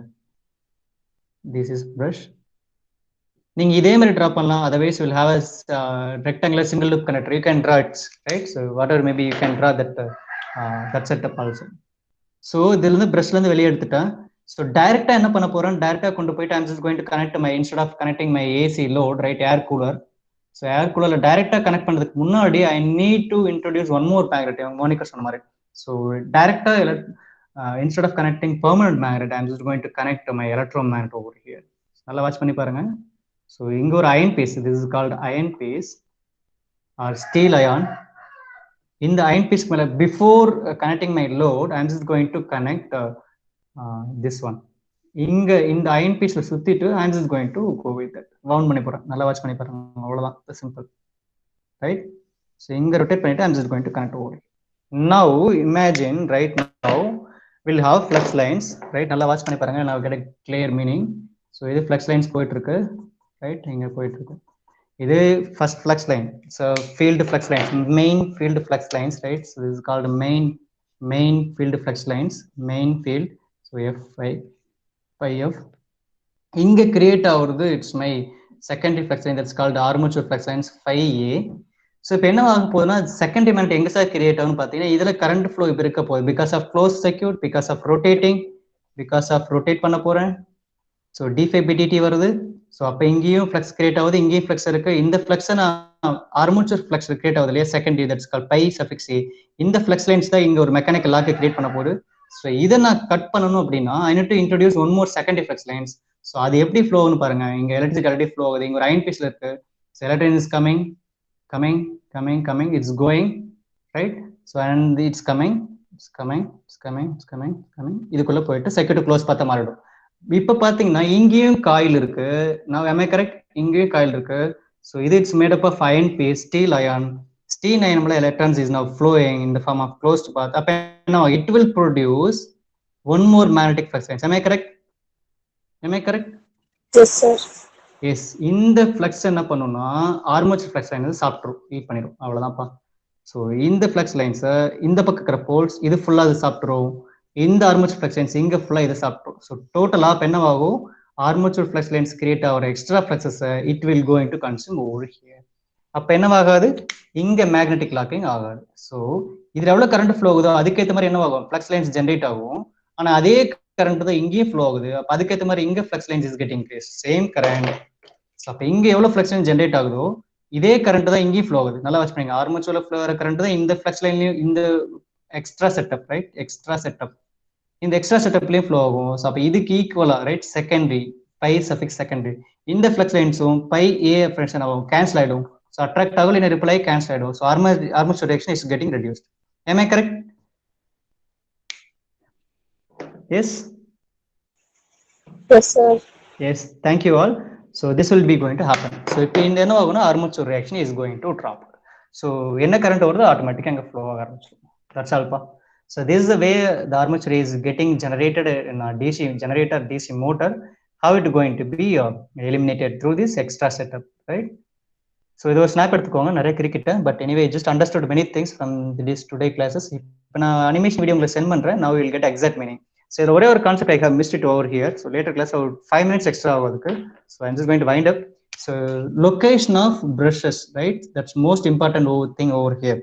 this is brush. நீங்க இதே மாதிரி டிரா பண்ணலாம். otherwise you will have a rectangular single loop connector. You can draw it, right? So whatever, maybe you can draw that setup also. So இதுல இருந்து brushல இருந்து வெளியே எடுத்துட்டேன். So டைரக்டா என்ன பண்ண போறேன், டைரக்டா கொண்டு போயிட்டு I'm just going to connect my, instead of connecting my AC load, right, air cooler. So air coolerல டைரக்டா கனெக்ட் பண்றதுக்கு முன்னாடி I need to introduce one more magnet. Monika சொன்ன மாதிரி. So டைரக்டா instead of connecting permanent magnet, I'm just going to connect my electromagnet over here. நல்லா watch பண்ணி பாருங்க. So இங்க ஒரு iron piece, this is called iron piece or steel ion. In the iron piece மேல, before connecting my load, I'm just going to connect this one. இங்க இந்த iron piece சுத்திட்டு I'm just going to go with that. wound பண்ணி போறேன். நல்லா watch பண்ணி பாருங்க. அவ்வளவுதான், simple, right? So இங்க rotate பண்ணிட்டு I'm just going to connect over. Now imagine, right now we'll have flux lines, right? நல்லா வாட்ச் பண்ணி பாருங்க. now get a clear meaning. So இது flux lines போயிட்டு இருக்கு, right? இங்க போயிட்டு இருக்கு. இது first flux line. So field flux lines, main field flux lines, right? So this is called main field flux lines, main field. So phi f. இங்க create ஆகுறது, it's my secondary flux line, that's called armature flux lines, phi a. So இப்போ என்ன ஆக போகுதுன்னா, secondary magnet எங்க sir create ஆகும்னு பார்த்தீங்கன்னா, இதுல கரண்ட் ஃப்ளோ இப்போ இருக்க போகுது. Because of close circuit, because of rotating, because of rotate பண்ண போறேன். ஸோ d∅dt வருது. ஸோ அப்போ இங்கேயும் ஃப்ளக்ஸ் கிரியேட் ஆகுது, இங்கேயும் ஃப்ளக்ஸ் இருக்கு. இந்த ஃப்ளக்ஸை நான் ஆர்மேச்சர் ஃப்ளக்ஸ் கிரியேட் ஆகுது இல்லையா, secondary, that's called phi suffix A. இந்த ஃப்ளக்ஸ் லைன்ஸ் தான் இங்க ஒரு மெக்கானிக்கல் லாக்கை கிரியேட் பண்ண போகுது. ஸோ இதை நான் கட் பண்ணணும் அப்படின்னா ஐ need to introduce one more secondary flux lines. So அது எப்படி ஃப்ளோன்னு பாருங்க. இங்க எலக்ட்ரிக் ஆல்ரெடி ஃப்ளோ ஆகுது, இங்க ஒரு அயன் பீஸ்ல இருக்கு. So electron is coming, it's going, right? So and it's coming. இதுக்குள்ள போயிட்டு சர்க்யூட் க்ளோஸ் பார்த்தா மாறிடும். இப்ப பாத்தீங்கன்னா இங்கேயும் காயில் இருக்கு. now am I correct? இங்கேயும் காயில் இருக்கு. so இது it's made up of iron piece, steel ion மேல electrons is now flowing in the form of closed path. அப்ப now it will produce one more magnetic flux lines. Am I correct? Yes sir. Yes, இந்த flux என்ன பண்ணும்னா armature flux line சாப்பிட்ரும், eat பண்ணிடும். அவ்வளோதான்ப்பா. So இந்த flux லைன்ஸை இந்த பக்கம் இருக்கிற போல்ஸ் இது ஃபுல்லாக அது சாப்பிட்ரும். இந்த ஆர்மேச்சர் ஃப்ளக்ஸ் லைன்ஸ் இங்கே ஃபுல்லாக இதை சாப்பிட்ரும். ஸோ டோட்டலாக இப்போ என்னவாகும், ஆர்மேச்சர் ஃப்ளக்ஸ் லைன்ஸ் கிரியேட் ஆகிற எக்ஸ்ட்ரா ஃப்ளக்ஸஸை it will going to consume over here. அப்போ என்னவாகாது, இங்கே மேக்னெட்டிக் லாக்கிங் ஆகாது. ஸோ இதில் எவ்வளோ கரண்ட் ஃப்ளோ ஆகுதோ அதுக்கேற்ற மாதிரி என்னவாகும், ஃப்ளக்ஸ் லைன்ஸ் ஜென்ரேட் ஆகும். ஆனால் அதே கரண்ட் தான் இங்கேயும் ஃப்ளோ ஆகுது. அப்போ அதுக்கேற்ற மாதிரி இங்கே flux lines is getting increase, same current. அப்ப இங்க எவ்வளவு ஃப்ளக்ஸ் லைன் ஜென்ரேட் ஆகுதோ இதே கரண்ட் தான் இங்கேயும் ஃப்ளோ ஆகுது. நல்லா வாட்ச் பண்ணுங்க. ஆர்மேச்சர்ல ஃப்ளோ ஆகிற கரண்ட் தான் இந்த ஃப்ளக்ஸ் லைன்லயும், இந்த எக்ஸ்ட்ரா செட்டப், ரைட், இந்த எக்ஸ்ட்ரா செட்டப்லயும் ஃப்ளோ ஆகும். ஸோ அப்ப இதுக்கு ஈக்குவலா, right, secondary by suffix secondary, இந்த ஃப்ளக்ஸ் லைன்ஸும் பை ஏ ஃப்ரெக்ஷன் ஆகும், கேன்சல் ஆயிடும். ஸோ அட்ராக்ட் ஆகும், இல்லை ரிப்ளை கேன்சல் ஆயிடும். So armature reaction is getting reduced. am I correct? yes sir. yes, thank you all. So this will be going to happen. So இப்போ இந்த என்ன ஆகும்னா armature reaction is going to drop. So என்ன current வருதோ ஆட்டோமேட்டிக்கா அங்க flow ஆக ஆரம்பிச்சிடும். That's all pa. So this is the way the armature is getting generated in a DC generator, DC motor. How it going to be eliminated through this extra setup, right? So இது ஒரு snap எடுத்துக்கோங்க, நிறைய கிரிக்கிட்ட. But anyway just understood many things from this today classes. இப்போ நான் animation video உங்களுக்கு send பண்றேன். now you will get exact meaning. So இது ஒரே ஒரு concept I have missed it over here. So later class ஒரு 5 minutes extra ஆகுதுக்கு. So I'm just going to wind up. So location of brushes, right? That's most important thing over here.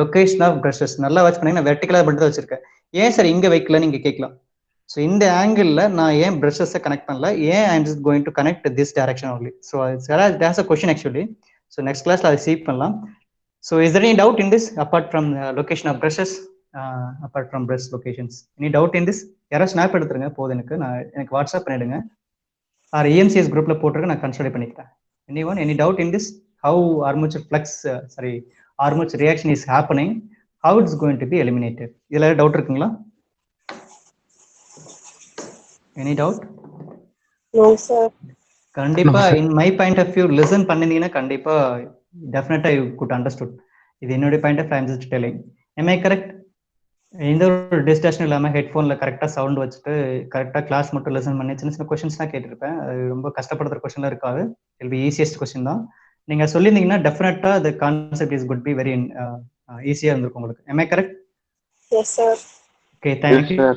Location of brushes. நல்லா watch பண்ணீங்கன்னா வெர்டிகலா மட்டும் தான் வச்சிருக்கேன். ஏன் sir இங்க வைக்கல நீங்க கேட்கலாம். ஸோ இந்த ஆங்கிள் நான் ஏன் பிரஷஸை கனெக்ட் பண்ணல, ஏன் I am just going to connect this direction only. So there's a question actually. So next கிளாஸ்ல அதை சீவ் பண்ணலாம். So is there any doubt in this apart from location of brushes, apart from brush locations? Any doubt in this? யாராவது snap எடுத்துருங்க போதும், எனக்கு WhatsApp பண்ணிடுங்க. R EMCS குரூப்ல போட்டுருக்கு, நான் கன்சிடர் பண்ணிக்கிறேன். Any doubt in this? How armature flux, sorry, how much reaction is happening, how it's going to be eliminated. இதுல டவுட் இருக்குங்களா? Any doubt? No, sir. கண்டிப்பா in my point of view listen பண்ணினீங்கன்னா கண்டிப்பா definitely you could understood. இது என்னோட point of view I'm just telling. Am I correct? எந்த ஒரு distortion இல்லாம ஹெட்ஃபோன்ல கரெக்டா சவுண்ட் வச்சுட்டு கரெக்டா கிளாஸ் மட்டும் லிசன் பண்ணி சின்ன சின்ன கொஸ்டின்ஸ் தான் கேட்டிருப்பேன். அது ரொம்ப கஷ்டப்படுற கொஸ்டின்லாம் இருக்காது. இட் பி ஈஸியஸ்ட் கொஸ்டின் தான். நீங்க சொல்லியிருந்தீங்கன்னா டெஃபினட்டா the concept is good be very ஈஸியா இருந்திருக்கும் உங்களுக்கு. Am I correct? Yes, sir. Okay, thank Yes, you. sir.